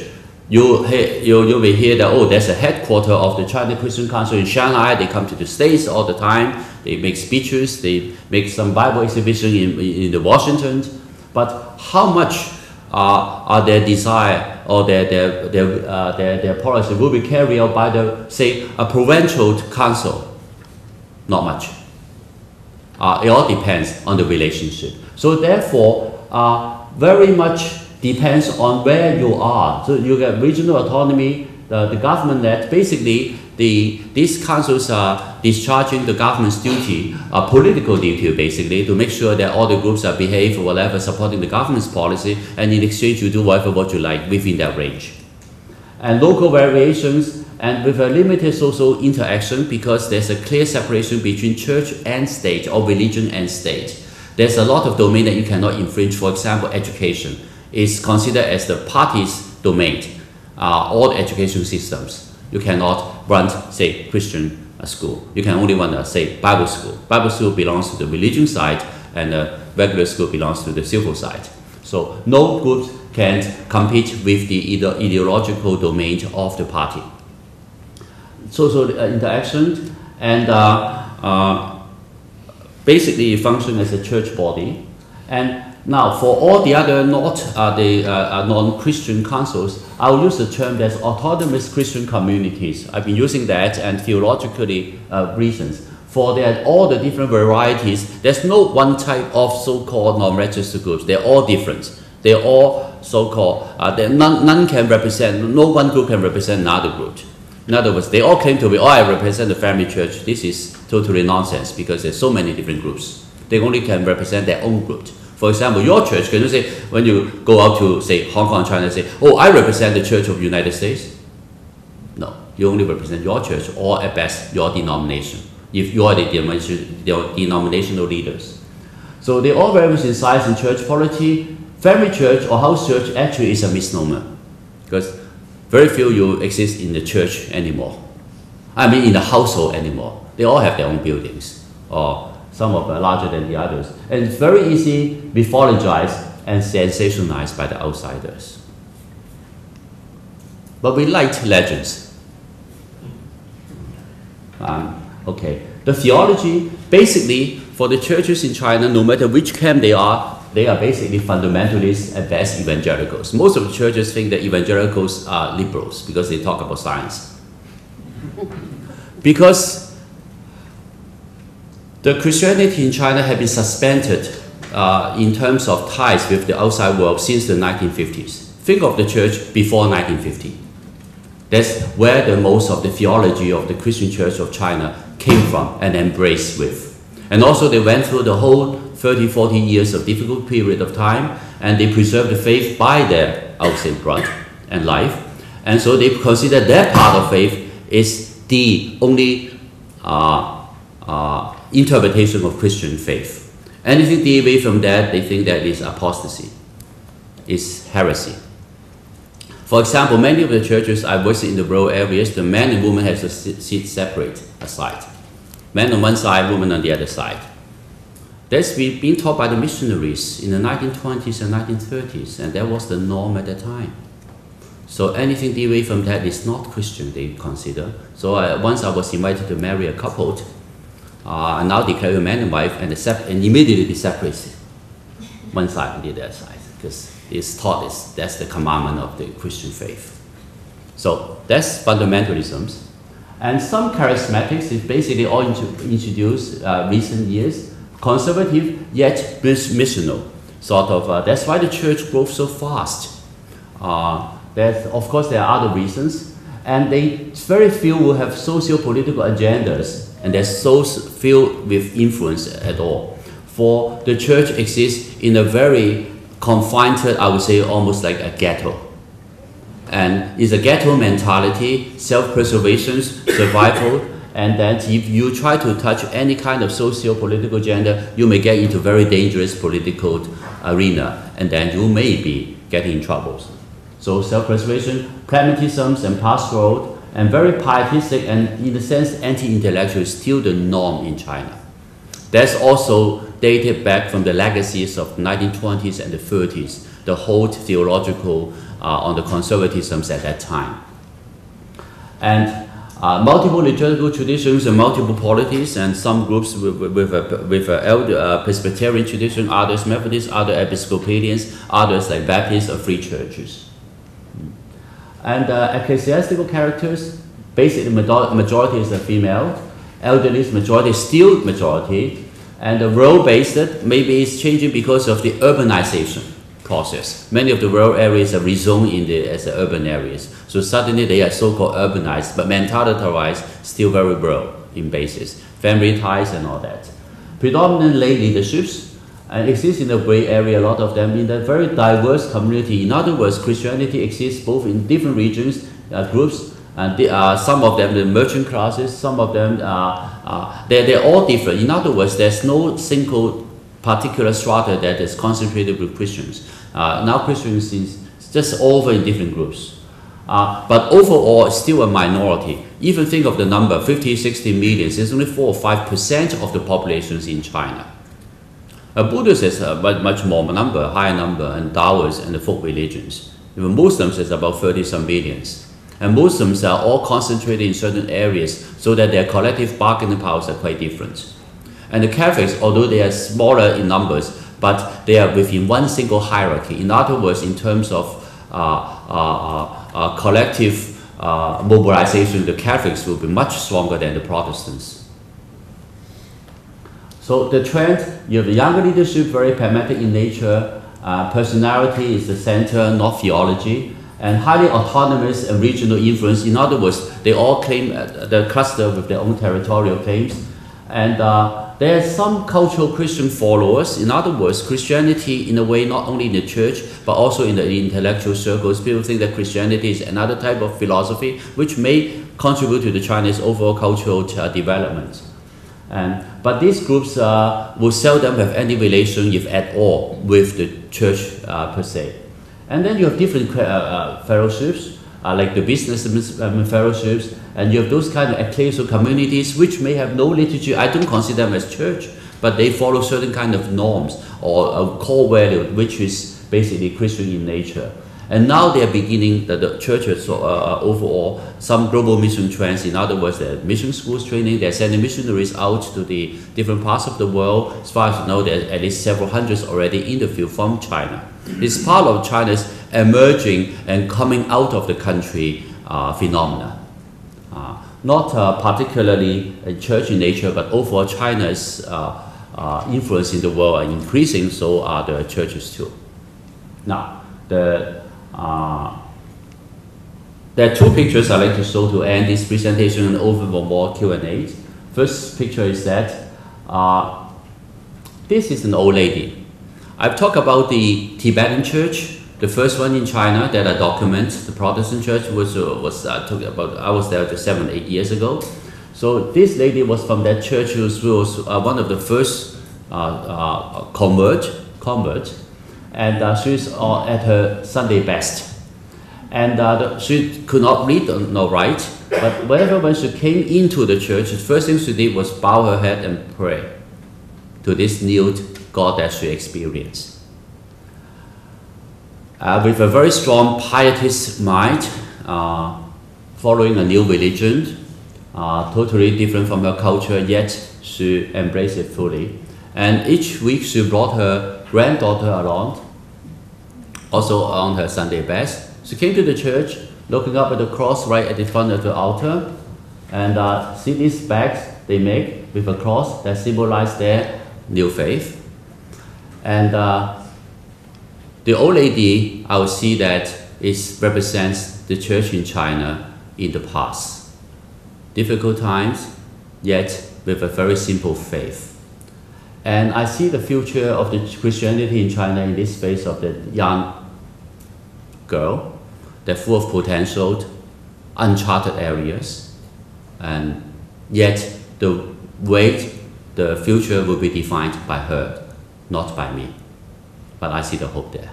you will hear that, oh, there's a headquarter of the China Christian Council in Shanghai. They come to the States all the time. They make speeches. They make some Bible exhibition in the Washington. But how much are their desire or their policy will be carried out by the, say, a provincial council? Not much. It all depends on the relationship. So therefore, very much depends on where you are. So you get regional autonomy, the government that basically these councils are discharging the government's duty, political duty basically, to make sure that all the groups are behave or whatever, supporting the government's policy, and in exchange you do whatever what you like within that range. And local variations, and with a limited social interaction, because there's a clear separation between church and state, or religion and state. There's a lot of domain that you cannot infringe. For example, education is considered as the party's domain. All the education systems. You cannot run, say, Christian school. You can only run, say, Bible school. Bible school belongs to the religion side, and the regular school belongs to the civil side. So no groups can compete with the ideological domain of the party. Social interaction, and basically function as a church body. And now, for all the other non-Christian councils, I'll use the term as autonomous Christian communities. I've been using that and theologically reasons. For all the different varieties, there's no one type of so-called non-registered groups. They're all different. They're all so-called, none can represent, no one group can represent another group. In other words, they all claim to be, oh, I represent the family church. This is totally nonsense because there's so many different groups. They only can represent their own group. For example, your church, can you say, when you go out to, say, Hong Kong, China, say, oh, I represent the Church of the United States? No, you only represent your church or at best your denomination, if you are the denominational leaders. So they all vary in size in church polity. Family church or house church actually is a misnomer because very few you exist in the church anymore. I mean in the household anymore. They all have their own buildings or some of them larger than the others. And it's very easy to mythologized and sensationalized by the outsiders. But we liked legends. Okay, the theology, basically for the churches in China, no matter which camp they are basically fundamentalists at best evangelicals. Most of the churches think that evangelicals are liberals because they talk about science. Because the Christianity in China had been suspended in terms of ties with the outside world since the 1950s. Think of the church before 1950. That's where the most of the theology of the Christian Church of China came from and embraced with. And also they went through the whole 30, 40 years of difficult period of time, and they preserved the faith by their, I would say, blood and life. And so they consider that part of faith is the only interpretation of Christian faith. Anything deviate from that, they think that is apostasy, is heresy. For example, many of the churches I visit in the rural areas, the man and woman have to sit separate aside. Men on one side, women on the other side. That's been taught by the missionaries in the 1920s and 1930s, and that was the norm at that time. So anything deviate from that is not Christian, they consider. So once I was invited to marry a couple, I now declare a man and wife, and immediately they separate one side and the other side, because it's taught that's the commandment of the Christian faith. So that's fundamentalisms. And some charismatics is basically all introduced recent years, conservative yet missional, sort of. That's why the church grows so fast. Of course, there are other reasons, and very few will have socio-political agendas, and they're so few with influence at all. For the church exists in a very confined, I would say, almost like a ghetto. And it's a ghetto mentality, self-preservation, survival, and that if you try to touch any kind of socio-political agenda, you may get into very dangerous political arena, and then you may be getting in trouble. So self-preservation, pragmatism, and pastoral, and very pietistic, and in a sense anti-intellectual is still the norm in China. That's also dated back from the legacies of the 1920s and the 30s, the whole theological on the conservatisms at that time. And multiple liturgical traditions and multiple polities, and some groups with a Presbyterian tradition, others Methodists, other Episcopalians, others like Baptists or free churches. And ecclesiastical characters, basically majority is a female, elderly majority, still majority, and the role-based maybe it's changing because of the urbanization process. Many of the rural areas are rezoned as urban areas. So suddenly they are so-called urbanized, but mentality-wise still very rural in basis. Family ties and all that. Predominant lay leaderships exist in the gray area, a lot of them in a very diverse community. In other words, Christianity exists both in different regions, groups, and some of them the merchant classes, some of them they're all different. In other words, there's no single particular strata that is concentrated with Christians. Now Christians is just over in different groups. But overall, it's still a minority. Even think of the number, 50, 60 million, it's only 4 or 5% of the populations in China. Buddhists is a much more number, higher number, and Taoists and the folk religions. Even Muslims is about 30-some millions. And Muslims are all concentrated in certain areas so that their collective bargaining powers are quite different. And the Catholics, although they are smaller in numbers, but they are within one single hierarchy. In other words, in terms of collective mobilization, the Catholics will be much stronger than the Protestants. So the trend, you have the younger leadership, very pragmatic in nature, personality is the center, not theology, and highly autonomous and regional influence. In other words, they all claim the cluster with their own territorial claims. And there are some cultural Christian followers. In other words, Christianity, in a way, not only in the church, but also in the intellectual circles. People think that Christianity is another type of philosophy, which may contribute to the Chinese overall cultural development. But these groups will seldom have any relation, if at all, with the church per se. And then you have different fellowships, like the businessmen fellowships, and you have those kind of ecclesial communities which may have no liturgy. I don't consider them as church, but they follow certain kind of norms or a core value, which is basically Christian in nature. And now they are beginning, the churches overall, some global mission trends. In other words, they're mission schools training, they're sending missionaries out to the different parts of the world. As far as I know, there are at least several hundreds already in the field from China. It's part of China's emerging and coming out of the country phenomena. Not particularly a church in nature, but overall China's influence in the world are increasing, so are the churches too. Now, there are two pictures I'd like to show to end this presentation and open for more Q&A. First picture is that this is an old lady. I've talked about the Tibetan church, the first one in China that I document. The Protestant church was talking about. I was there just 7 or 8 years ago. So this lady was from that church who was one of the first convert, and she's at her Sunday best. And she could not read nor write, but when she came into the church, the first thing she did was bow her head and pray to this new God that she experienced. With a very strong pietist mind, following a new religion, totally different from her culture, yet she embraced it fully. And each week she brought her granddaughter along, also on her Sunday best. She came to the church, looking up at the cross right at the front of the altar, and see these bags they make with a cross that symbolize their new faith. And the old lady, I would see that it represents the church in China in the past. Difficult times, yet with a very simple faith. And I see the future of the Christianity in China in this face of the young girl. They're full of potential, uncharted areas, and yet the future will be defined by her, not by me. But I see the hope there.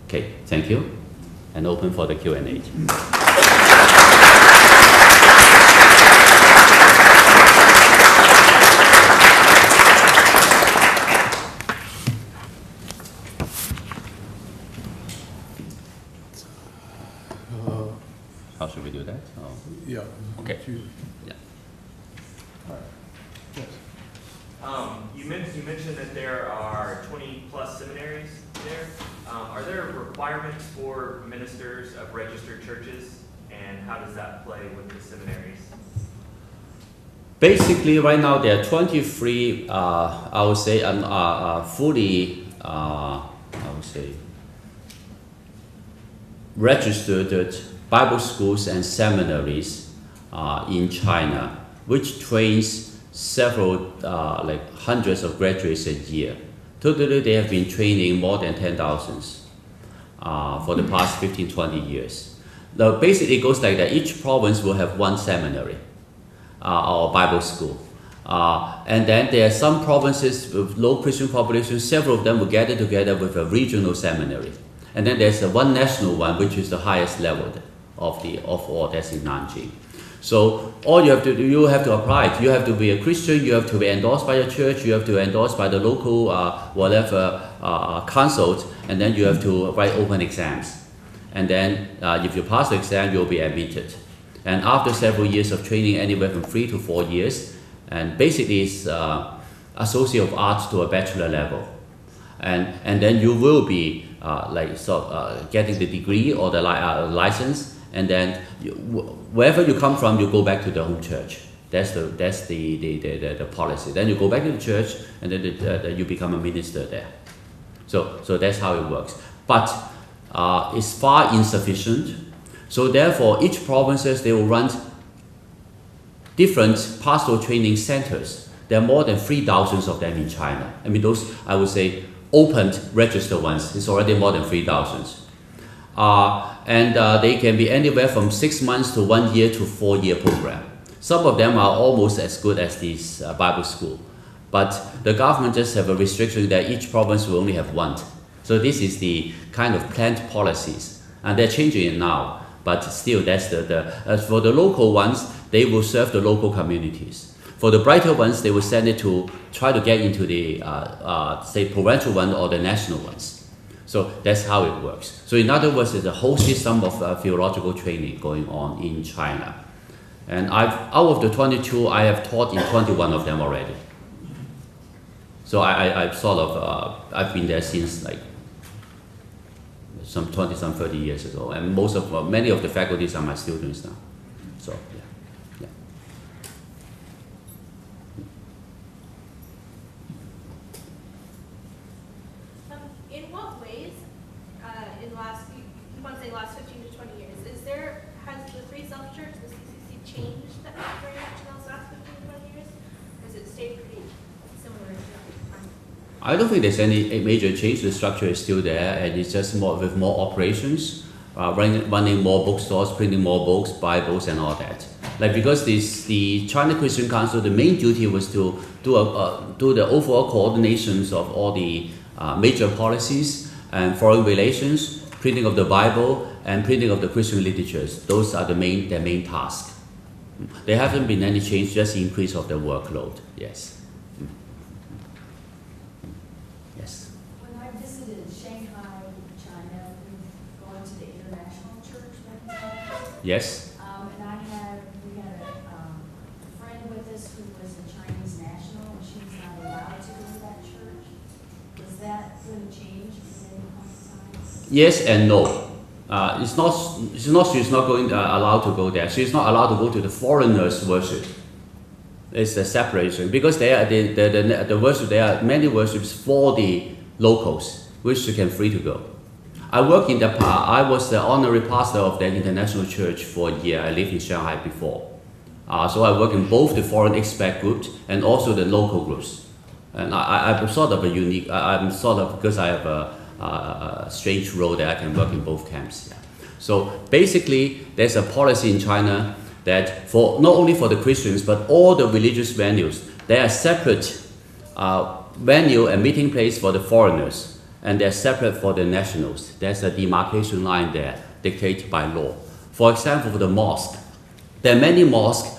Okay, thank you, and open for the Q&A. How should we do that? Oh. Yeah. Okay. Yeah. All right. Yes. You mentioned that there are 20 plus seminaries there. Are there requirements for ministers of registered churches, and how does that play with the seminaries? Basically, right now there are 23, I would say, fully, I would say, registered Bible schools and seminaries in China, which trains several, like hundreds of graduates a year. Totally, they have been training more than 10,000 for the past 15, 20 years. Now, basically, it goes like that. Each province will have one seminary or Bible school. And then there are some provinces with low Christian population, several of them will gather together with a regional seminary. And then there's one national one, which is the highest level of all, that's in Nanjing. So all you have to do, you have to apply. You have to be a Christian, you have to be endorsed by a church, you have to be endorsed by the local council, and then you have to write open exams. And then if you pass the exam, you'll be admitted. And after several years of training, anywhere from 3 to 4 years, and basically it's Associate of Arts to a bachelor level. And then you will be getting the degree or the license, and then wherever you come from, you go back to the home church. That's the policy. Then you go back to the church, and then you become a minister there. So that's how it works. But it's far insufficient. So therefore, each provinces, they will run different pastoral training centers. There are more than 3,000 of them in China. I mean, those, I would say, opened, registered ones, it's already more than 3,000. They can be anywhere from 6 months to 1 year to 4-year program. Some of them are almost as good as this Bible school. But the government just have a restriction that each province will only have one. So this is the kind of planned policies. And they're changing it now. But still, that's as for the local ones, they will serve the local communities. For the brighter ones, they will send it to try to get into the, say, provincial one or the national ones. So that's how it works. So in other words, there's a whole system of theological training going on in China. And out of the 22, I have taught in 21 of them already. So I've sort of, I've been there since like some 20, some 30 years ago, and many of the faculties are my students now. So yeah. In what ways, in the last, you want to say last 15 to 20 years, has the Free Self Church, the CCC, changed that very much in those last 15 to 20 years? Or has it stayed pretty similar to that time? I don't think there's any major change. The structure is still there, and it's just more with more operations, running more bookstores, printing more books, Bibles, and all that. Like because the China Christian Council, the main duty was to do the overall coordinations of all the major policies and foreign relations, printing of the Bible, and printing of the Christian literatures. Those are their main task. There haven't been any change, just increase of the workload. Yes. Yes. When I visited Shanghai, China, we were going to the International Church many times. Yes. And we had a friend with us who was a Chinese national, and she was not allowed to go to that church. Is that going to change at any point in time? Yes and no. She's not allowed to go there. She's not allowed to go to the foreigners' worship. It's the separation because the worship, there are many worships for the locals, which you can free to go. I was the honorary pastor of the international church for a year. I lived in Shanghai before. So I work in both the foreign expat groups and also the local groups. And I'm sort of a unique, because I have a strange role that I can work in both camps. Yeah. So basically, there's a policy in China that for not only for the Christians, but all the religious venues, there are separate venue and meeting place for the foreigners, and they're separate for the nationals. There's a demarcation line there, dictated by law. For example, for the mosque, there are many mosques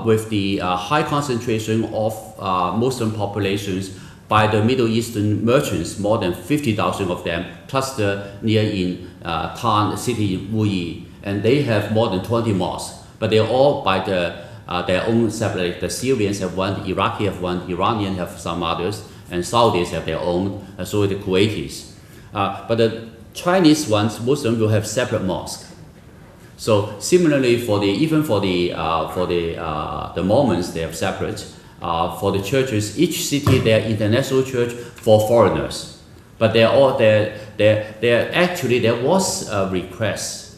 with the high concentration of Muslim populations by the Middle Eastern merchants, more than 50,000 of them, cluster near in Tan, city in Wuyi, and they have more than 20 mosques, but they're all by their own separate. The Syrians have one, the Iraqi have one, the Iranian have some others, and Saudis have their own, so the Kuwaitis. But the Chinese ones, Muslims will have separate mosques. So similarly, even for the Mormons, they have separate. For the churches, each city, their international church for foreigners. But there was a request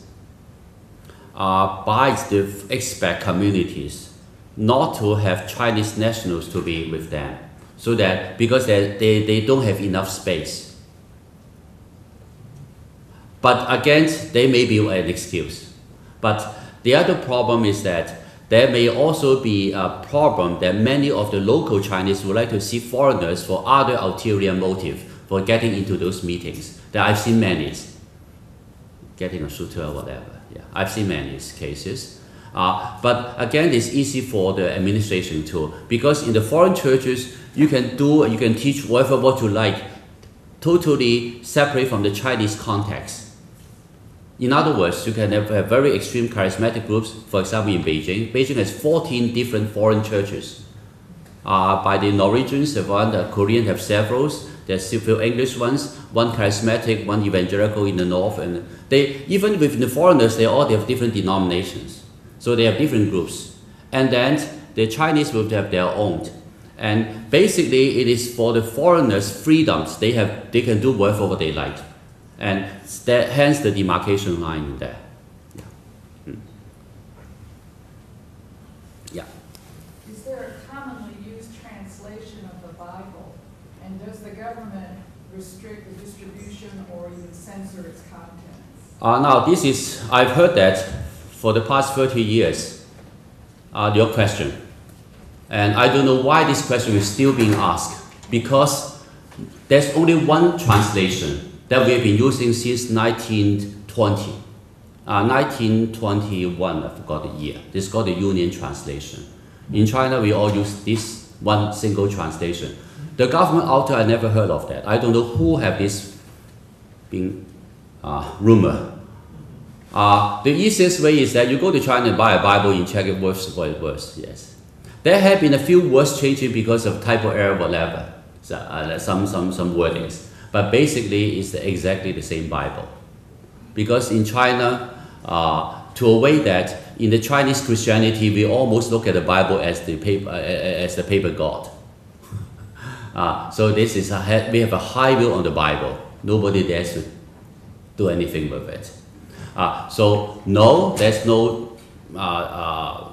by the expat communities not to have Chinese nationals to be with them, so that because they don't have enough space. But again, they may be an excuse. But the other problem is that there may also be a problem that many of the local Chinese would like to see foreigners for other ulterior motive for getting into those meetings. That I've seen many, getting a shooter or whatever. Yeah, I've seen many cases. But again, it's easy for the administration too, because in the foreign churches, you can teach whatever what you like, totally separate from the Chinese context. In other words, you can have very extreme charismatic groups. For example, in Beijing, Beijing has 14 different foreign churches. By the Norwegians, have one, the Koreans have several. There's a few English ones, one charismatic, one evangelical in the north, and even with the foreigners, they all have different denominations. So they have different groups. And then the Chinese will have their own. And basically, it is for the foreigners' freedoms. They can do whatever they like. And hence the demarcation line there. Yeah. Yeah. Is there a commonly used translation of the Bible? And does the government restrict the distribution or even censor its contents? Now, I've heard that for the past 30 years, your question. And I don't know why this question is still being asked, because there's only one translation that we've been using since 1920. 1921, I forgot the year. This is called the Union Translation. In China, we all use this one single translation. The government author, I never heard of that. I don't know who have this being rumor. The easiest way is that you go to China and buy a Bible and check it verse by verse, yes. There have been a few words changing because of typo error, whatever, some wordings. But basically, it's exactly the same Bible. Because in China, to avoid that, in the Chinese Christianity, we almost look at the Bible as the paper god. So this is we have a high view on the Bible. Nobody dares to do anything with it. So no, there's no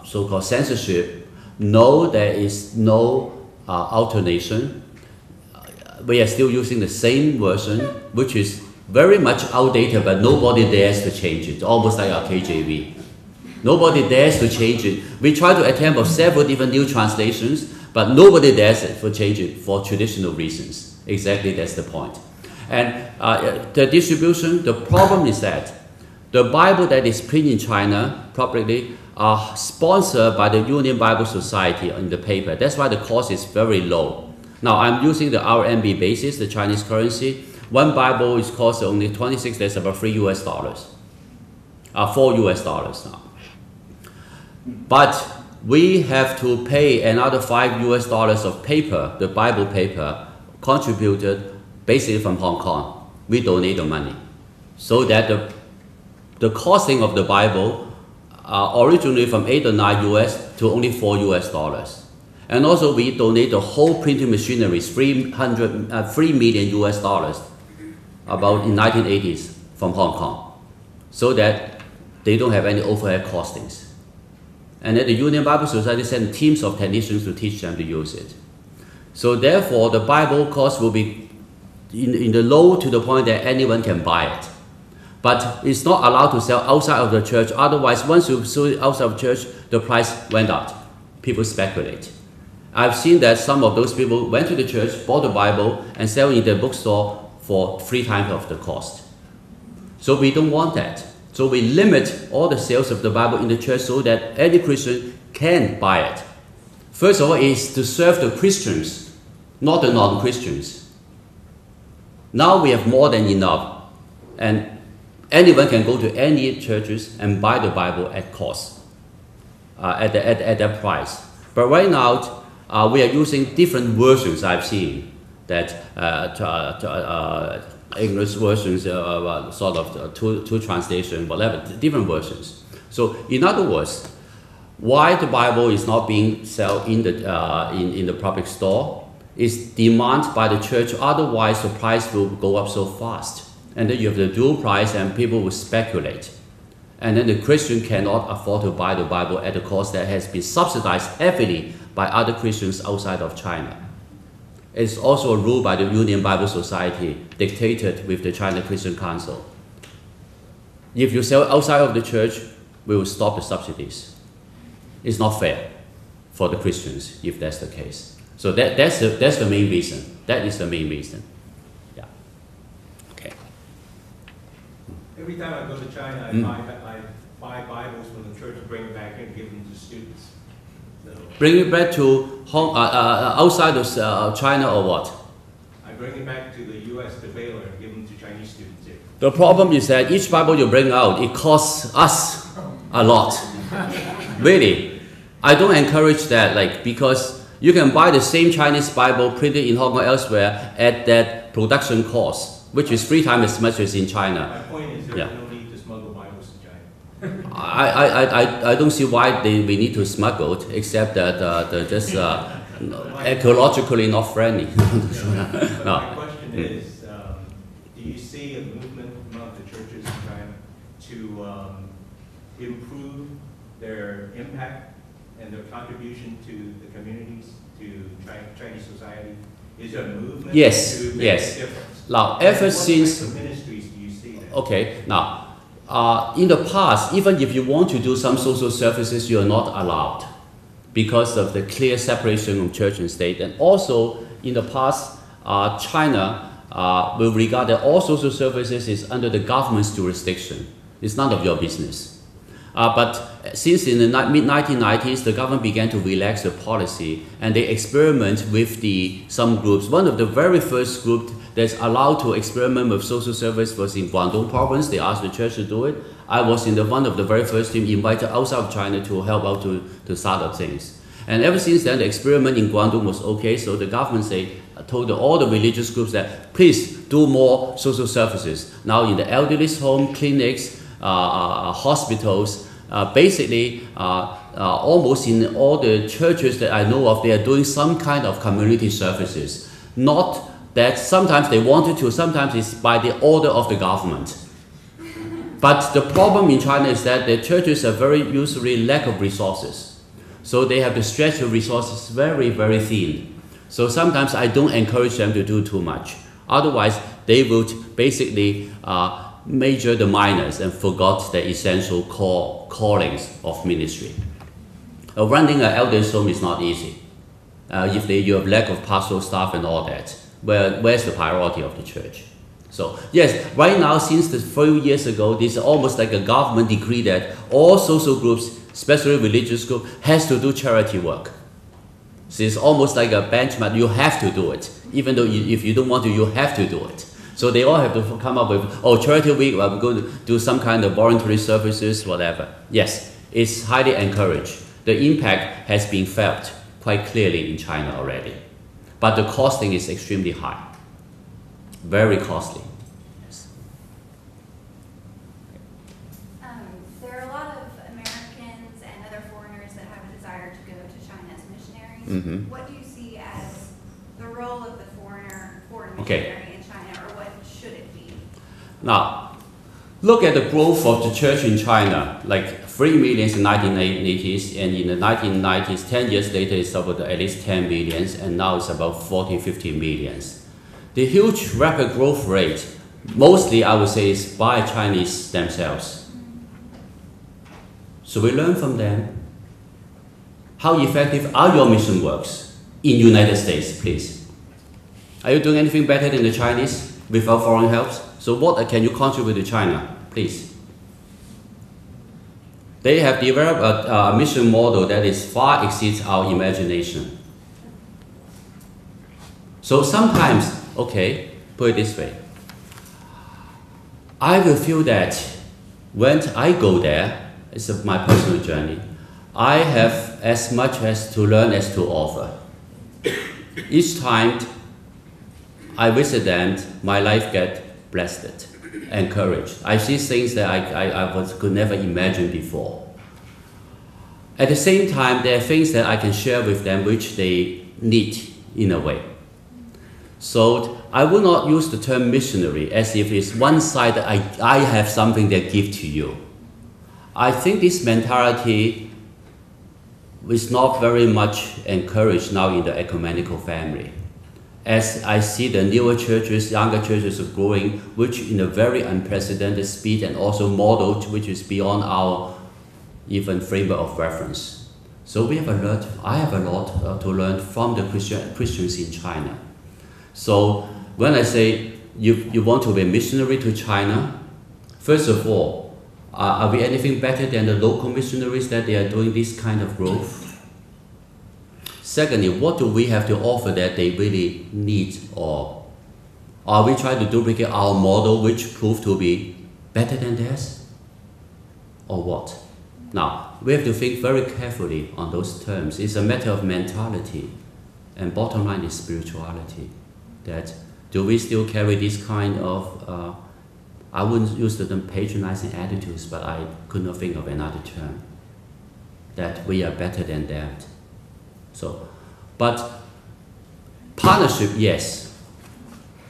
so-called censorship. No, there is no alternation. We are still using the same version, which is very much outdated, but nobody dares to change it, almost like our KJV. Nobody dares to change it. We try to attempt of several different new translations, but nobody dares to change it for traditional reasons. Exactly, that's the point. And the distribution, the problem is that the Bible that is printed in China publicly are sponsored by the Union Bible Society in the paper. That's why the cost is very low. Now, I'm using the RMB basis, the Chinese currency. One Bible is cost only 26, that's about $3 US. $4 US now. But we have to pay another $5 US of paper, the Bible paper, contributed basically from Hong Kong. We donate the money. So that the costing of the Bible originally from 8 or 9 US to only $4 US. And also we donate the whole printing machineries, $3 million US, about in 1980s from Hong Kong, so that they don't have any overhead costings. And then the Union Bible Society sent teams of technicians to teach them to use it. So therefore the Bible cost will be in the low to the point that anyone can buy it. But it's not allowed to sell outside of the church. Otherwise, once you sell it outside of church, the price went up. People speculate. I've seen that some of those people went to the church, bought the Bible, and sell it in the bookstore for 3 times of the cost. So we don't want that. So we limit all the sales of the Bible in the church so that any Christian can buy it. First of all, is to serve the Christians, not the non-Christians. Now we have more than enough. And anyone can go to any churches and buy the Bible at cost, at that price. But right now, we are using different versions. I've seen that English versions, sort of two translation, whatever, different versions. So, in other words, why the Bible is not being sold in the public store is demand by the church. Otherwise, the price will go up so fast. And then you have the dual price and people will speculate. And then the Christian cannot afford to buy the Bible at a cost that has been subsidized heavily by other Christians outside of China. It's also a rule by the Union Bible Society, dictated with the China Christian Council. If you sell outside of the church, we will stop the subsidies. It's not fair for the Christians if that's the case. So that's the main reason. That is the main reason. Yeah. Okay. Every time I go to China, I buy Bibles from the church and bring them back and give them to students. So bring it back to outside of China or what? I bring it back to the U.S., to Baylor, and give them to Chinese students here. The problem is that each Bible you bring out, it costs us a lot. Really. I don't encourage that, because you can buy the same Chinese Bible printed in Hong Kong elsewhere at that production cost, which is 3 times as much as in China. My point is there's no need to smuggle Bibles to China. I don't see why we need to smuggle it, except that they're just ecologically not friendly. My question is, do you see a movement among the churches in China to improve their impact and their contribution to the communities, to Chinese society? Is there a movement Yes, to make yes. a difference? Now, ever What since... types of ministries do you see there? Okay, now, in the past, even if you want to do some social services, you are not allowed because of the clear separation of church and state. And also, in the past, China will regard that all social services is under the government's jurisdiction. It's none of your business. But since in the mid-1990s, the government began to relax the policy and they experiment with some groups. One of the very first groups that's allowed to experiment with social service was in Guangdong province. They asked the church to do it. I was in one of the very first team invited outside of China to help out to start up things. And ever since then, the experiment in Guangdong was okay. So the government told all the religious groups that please do more social services. Now in the elderly's home, clinics, hospitals, basically almost in all the churches that I know of, they are doing some kind of community services. Not that sometimes they wanted to, sometimes it's by the order of the government. But the problem in China is that the churches are very usually lack of resources. So they have to stretch the resources very, very thin. So sometimes I don't encourage them to do too much. Otherwise, they would basically major the minors and forgot the essential callings of ministry. Running an elder's home is not easy. If you have lack of pastoral staff and all that, where's the priority of the church? So yes, right now, since a few years ago, this is almost like a government decree that all social groups, especially religious groups, has to do charity work. So it's almost like a benchmark. You have to do it. Even though if you don't want to, you have to do it. So they all have to come up with, charity week, we're going to do some kind of voluntary services, whatever. Yes, it's highly encouraged. The impact has been felt quite clearly in China already. But the costing is extremely high. Very costly. Yes. There are a lot of Americans and other foreigners that have a desire to go to China as missionaries. Mm-hmm. What do you see as the role of the foreign Okay. missionary in China, or what should it be? Now, look at the growth of the church in China, like 3 million in the 1980s, and in the 1990s, 10 years later, it's about at least 10 millions, and now it's about 40, 50 millions. The huge rapid growth rate, mostly I would say, is by Chinese themselves. So we learn from them. How effective are your mission works in United States, please? Are you doing anything better than the Chinese without foreign help? So what can you contribute to China, please? They have developed a mission model that is far exceeds our imagination. So sometimes, okay, put it this way. I will feel that when I go there, it's my personal journey, I have as much as to learn as to offer. Each time I visit them, my life gets blessed, encouraged. I see things that I could never imagine before. At the same time, there are things that I can share with them which they need in a way. So I will not use the term missionary as if it's one side that I have something that give to you. I think this mentality is not very much encouraged now in the ecumenical family. As I see the newer churches, younger churches are growing, which in a very unprecedented speed and also modeled, which is beyond our even framework of reference. So we have I have a lot to learn from the Christians in China. So when I say you want to be a missionary to China, first of all, are we anything better than the local missionaries that they are doing this kind of growth? Secondly, what do we have to offer that they really need, or are we trying to duplicate our model which proved to be better than theirs? Or what? Now, we have to think very carefully on those terms. It's a matter of mentality, and bottom line is spirituality. That do we still carry this kind of I wouldn't use the term patronizing attitudes, but I could not think of another term, that we are better than that. So, but partnership, yes.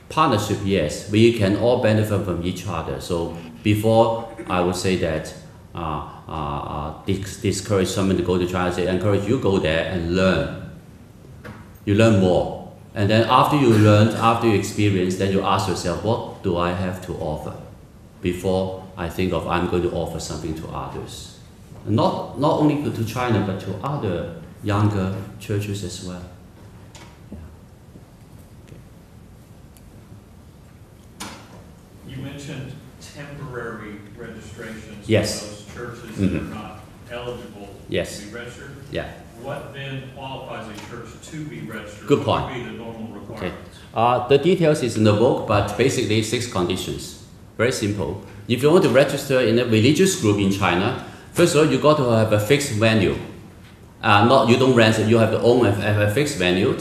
Partnership, yes. We can all benefit from each other. So before I would say that discourage someone to go to China, say encourage you go there and learn. You learn more. And then after you learn, after you experience, then you ask yourself, what do I have to offer? Before I think of I'm going to offer something to others. Not only to China, but to other younger churches as well. You mentioned temporary registrations. Yes. For those churches Mm-hmm. that are not eligible Yes. to be registered. Yeah. What then qualifies a church to be registered? Good point. What would be the normal Okay. requirements? The details is in the book, but basically 6 conditions. Very simple. If you want to register in a religious group in China, first of all, you got to have a fixed venue. You don't rent it, you have to own a fixed venue,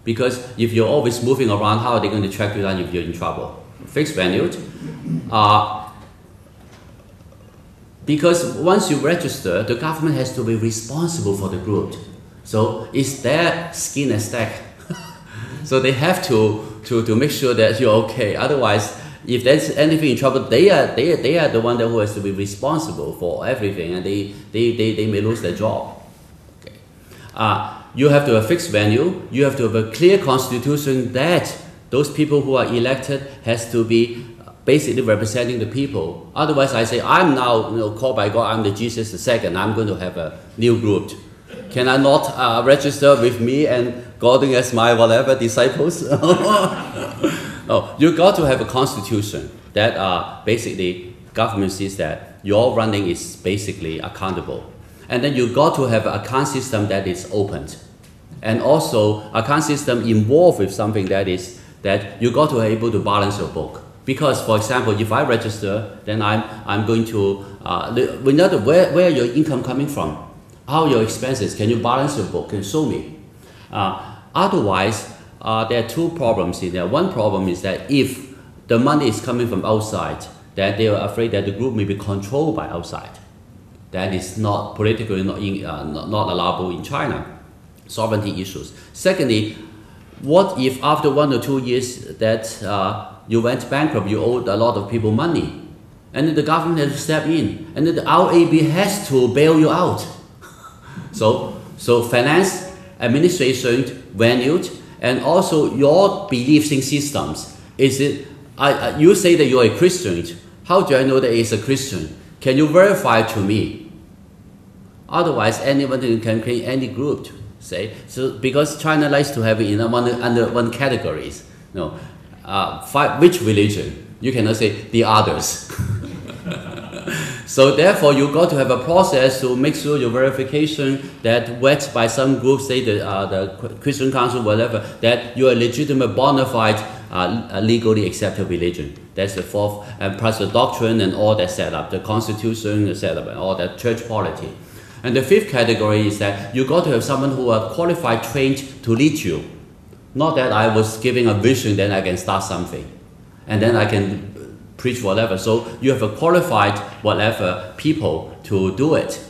because if you're always moving around, how are they going to track you down if you're in trouble? Fixed venue. Because once you register, the government has to be responsible for the group. So it's their skin and stake. So they have to make sure that you're okay. Otherwise, if there's anything in trouble, they are the one who has to be responsible for everything, and they may lose their job. Okay. You have to have a fixed venue. You have to have a clear constitution that those people who are elected has to be basically representing the people. Otherwise, I say, I'm now called by God, I'm the Jesus II, I'm going to have a new group. Can I not register with me and Gordon as my whatever disciples? No, you got to have a constitution that basically government sees that your running is basically accountable. And then you got to have an account system that is opened. And also account system involved with something that you got to be able to balance your book. Because, for example, if I register, then I'm going to, we know where your income coming from, how your expenses, can you balance your book, can you show me? Otherwise, there are 2 problems in there. One problem is that if the money is coming from outside, that they are afraid that the group may be controlled by outside. That is not politically not allowable in China. Sovereignty issues. Secondly, what if after 1 or 2 years that you went bankrupt, you owed a lot of people money, and then the government has to step in, and then the RAB has to bail you out. So finance, administration, venue, and also your beliefs in systems. Is it? You say that you're a Christian. How do I know that it's a Christian? Can you verify to me? Otherwise, anyone can create any group. Say so because China likes to have it in under one categories. Which religion? You cannot say the others. So therefore, you got to have a process to make sure your verification that wet by some group, say the Christian Council, whatever, that you are legitimate, bona fide, legally accepted religion. That's the 4th, and plus the doctrine and all that setup, the constitution, the setup, and all that church polity. And the 5th category is that you got to have someone who are qualified, trained to lead you. Not that I was giving a vision, then I can start something, and then I can preach whatever. So you have a qualified whatever people to do it.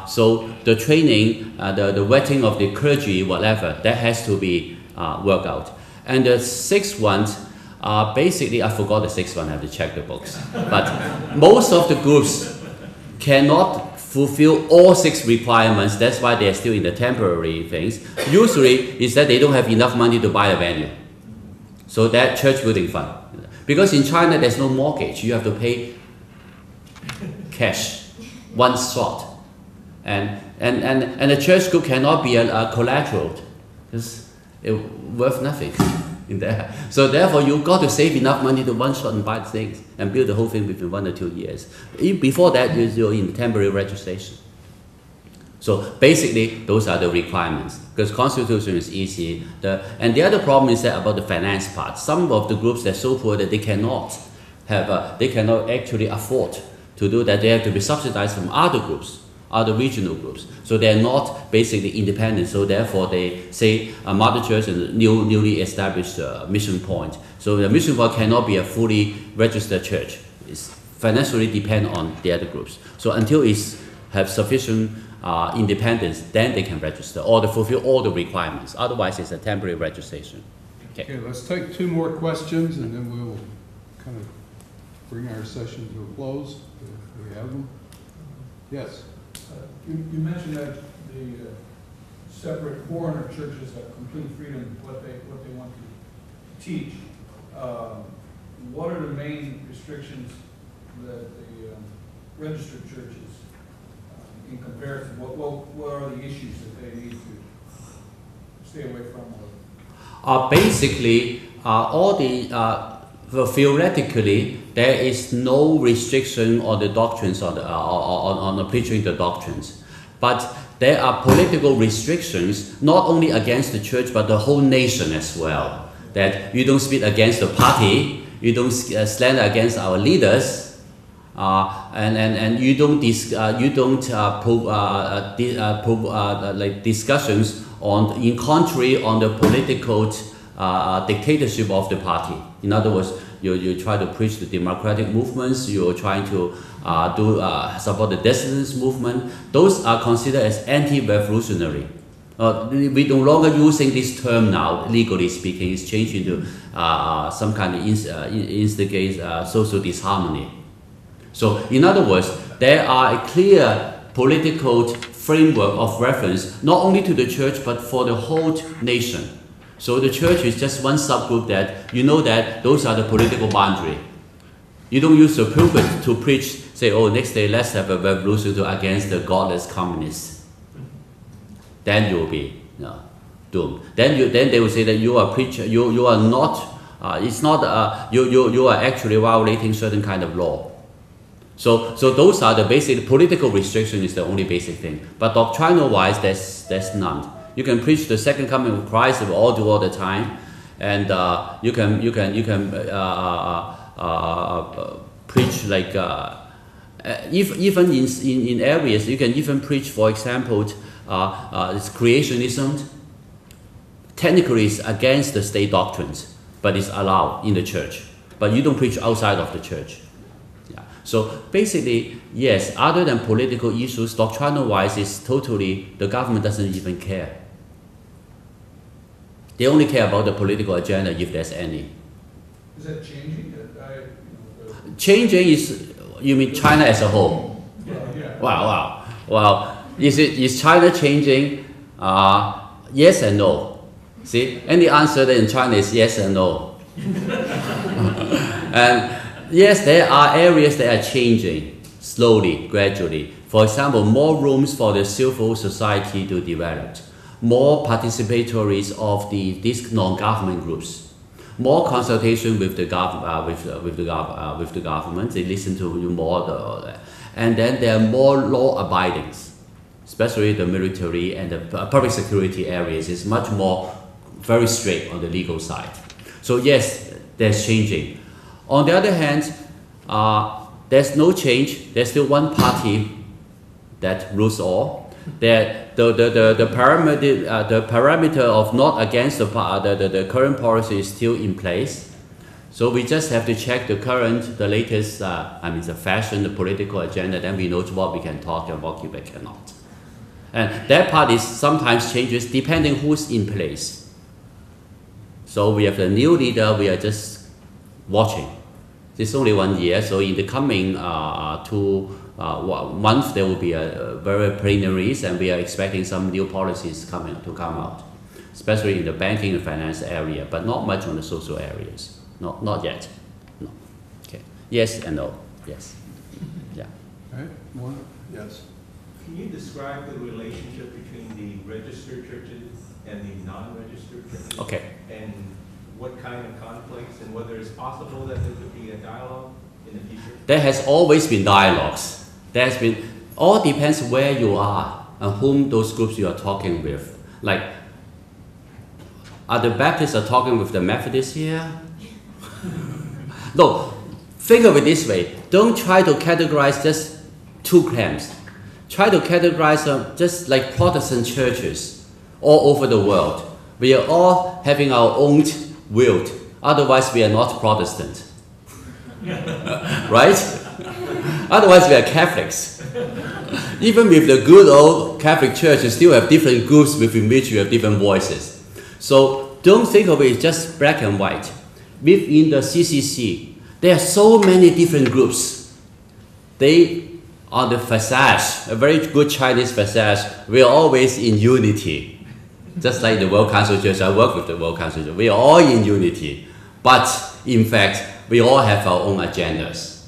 So the training, the vetting of the clergy, whatever, that has to be worked out. And the 6th one, basically, I forgot the 6th one, I have to check the books. But most of the groups cannot fulfill all 6 requirements. That's why they're still in the temporary things. Usually, is that they don't have enough money to buy a venue. So that church building fund. Because in China, there's no mortgage. You have to pay cash, one shot. And a church group cannot be a collateral. It's worth nothing in there. So therefore, you got to save enough money to one shot and buy things and build the whole thing within 1 or 2 years. Before that, you're in temporary registration. So basically, those are the requirements. Because constitution is easy. And the other problem is that about the finance part. Some of the groups are so poor that they cannot actually afford to do that. They have to be subsidized from other groups, other regional groups. So they're not basically independent. So therefore, they say a mother church and a newly established mission point. So the mission point cannot be a fully registered church. financially depend on the other groups. So until it's have sufficient independence, then they can register or they fulfill all the requirements. Otherwise, it's a temporary registration. Okay, let's take 2 more questions and then we'll kind of bring our session to a close if we have them. Yes. You mentioned that the separate foreigner churches have complete freedom what they want to teach. What are the main restrictions that the registered churches, in comparison, what are the issues that they need to stay away from? Basically, all the theoretically, there is no restriction on the doctrines on the preaching the doctrines, but there are political restrictions not only against the church but the whole nation as well. That you don't speak against the party, you don't slander against our leaders, and you don't like discussions on in contrary on the political dictatorship of the party. In other words, you try to preach the democratic movements, you're trying to support the dissidence movement. Those are considered as anti-revolutionary. We no longer using this term now, legally speaking. It's changed into some kind of instigate social disharmony. So, in other words, there are a clear political framework of reference, not only to the church, but for the whole nation. So the church is just one subgroup that you know that those are the political boundary. You don't use the pulpit to preach, say, oh, next day let's have a revolution against the godless communists. Then you will be doomed. Then they will say that you are preacher. You are not. It's not. You are actually violating certain kind of law. So those are the basic political restriction is the only basic thing. But doctrinal wise, there's none. You can preach the second coming of Christ all the time, and you can preach like even in areas you can even preach, for example. It's creationism. Technically, it's against the state doctrines, but it's allowed in the church. But you don't preach outside of the church. Yeah. So basically, yes, other than political issues, doctrinal-wise, it's totally, the government doesn't even care. They only care about the political agenda if there's any. Is that changing? Changing is, you mean China as a whole? Yeah. Wow. Well, is China changing? Yes and no. See, any answer in China is yes and no. And yes, there are areas that are changing slowly, gradually. For example, more rooms for the civil society to develop, more participatories of these non-government groups, more consultation with the government. They listen to you more, and then there are more law abidings. Especially the military and the public security areas is much more very strict on the legal side. So yes, there's changing. On the other hand, there's no change. There's still one party that rules all. The parameter of not against the current policy is still in place. So we just have to check the latest, the fashion, the political agenda. Then we know what we can talk and what we cannot. And that part is sometimes changes depending who's in place. So we have the new leader, we are just watching. It's only 1 year, so in the coming 2 months there will be a very plenaries, and we are expecting some new policies to come out, especially in the banking and finance area, but not much on the social areas. Not yet. No. Okay. Yes and no. Yes. Yeah. All right. One. Yes. Can you describe the relationship between the registered churches and the non-registered churches? Okay. And what kind of conflicts, and whether it's possible that there could be a dialogue in the future? There has always been dialogues. All depends where you are and whom those groups you are talking with. Like, are the Baptists are talking with the Methodists here? No, think of it this way. Don't try to categorize just 2 camps. Try to categorize them just like Protestant churches all over the world. We are all having our own will. Otherwise, we are not Protestant. right? Otherwise, we are Catholics. Even with the good old Catholic Church, you still have different groups within which you have different voices. So don't think of it as just black and white. Within the CCC, there are so many different groups. They are the facade, a very good Chinese facade. We are always in unity. Just like the World Council Church, I work with the World Council Church. We are all in unity. But in fact, we all have our own agendas.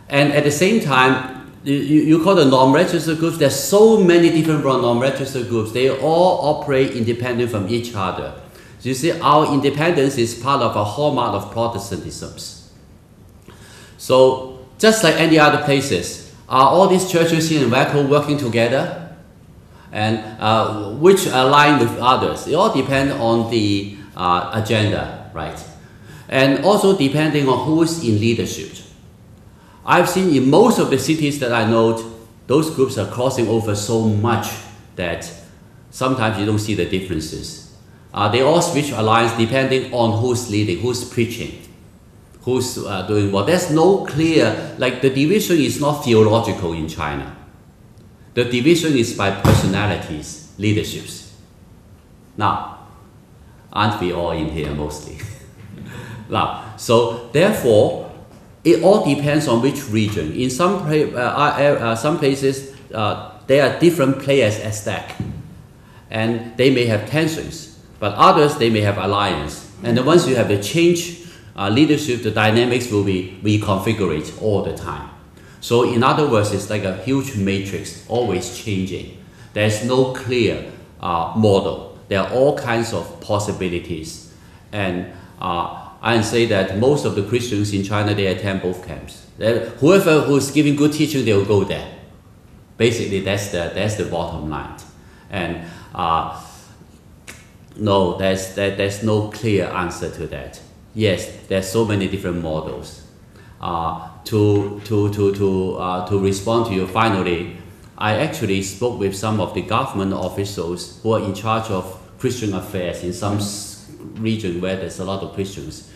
And at the same time, you call the non-registered groups, there's so many different non-registered groups. They all operate independent from each other. So you see, our independence is part of a hallmark of Protestantism. So just like any other places, are all these churches here in Waco working together? And which align with others? It all depends on the agenda, right? And also depending on who is in leadership. I've seen in most of the cities that I know, those groups are crossing over so much that sometimes you don't see the differences. They all switch alliance depending on who's leading, who's preaching, who's doing what. There's no clear, like the division is not theological in China. The division is by personalities, leaderships. Now, aren't we all in here mostly? Now, so therefore, it all depends on which region. In some places, there are different players at stake, and they may have tensions. But others, they may have alliance. And then once you have the change leadership, the dynamics will be reconfigured all the time. So in other words, it's like a huge matrix, always changing. There's no clear model. There are all kinds of possibilities. And I can say that most of the Christians in China, they attend both camps. Whoever who's giving good teaching, they will go there. Basically, that's the bottom line. And no, there's no clear answer to that. Yes, there's so many different models. To respond to you, finally, I actually spoke with some of the government officials who are in charge of Christian affairs in some region where there's a lot of Christians.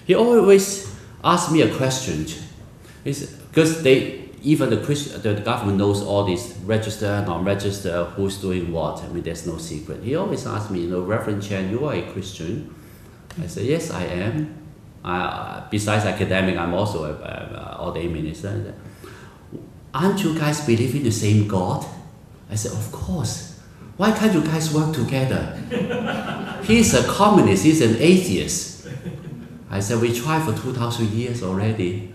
He always asks me a question, because even the government knows all these register, non-register, who's doing what. I mean, there's no secret. He always asks me, Reverend Chen, you are a Christian? I said, yes, I am. Besides academic, I'm also an ordained minister. Aren't you guys believing the same God? I said, of course. Why can't you guys work together? He's a communist, he's an atheist. I said, we tried for 2,000 years already.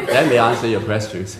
Let me answer your questions.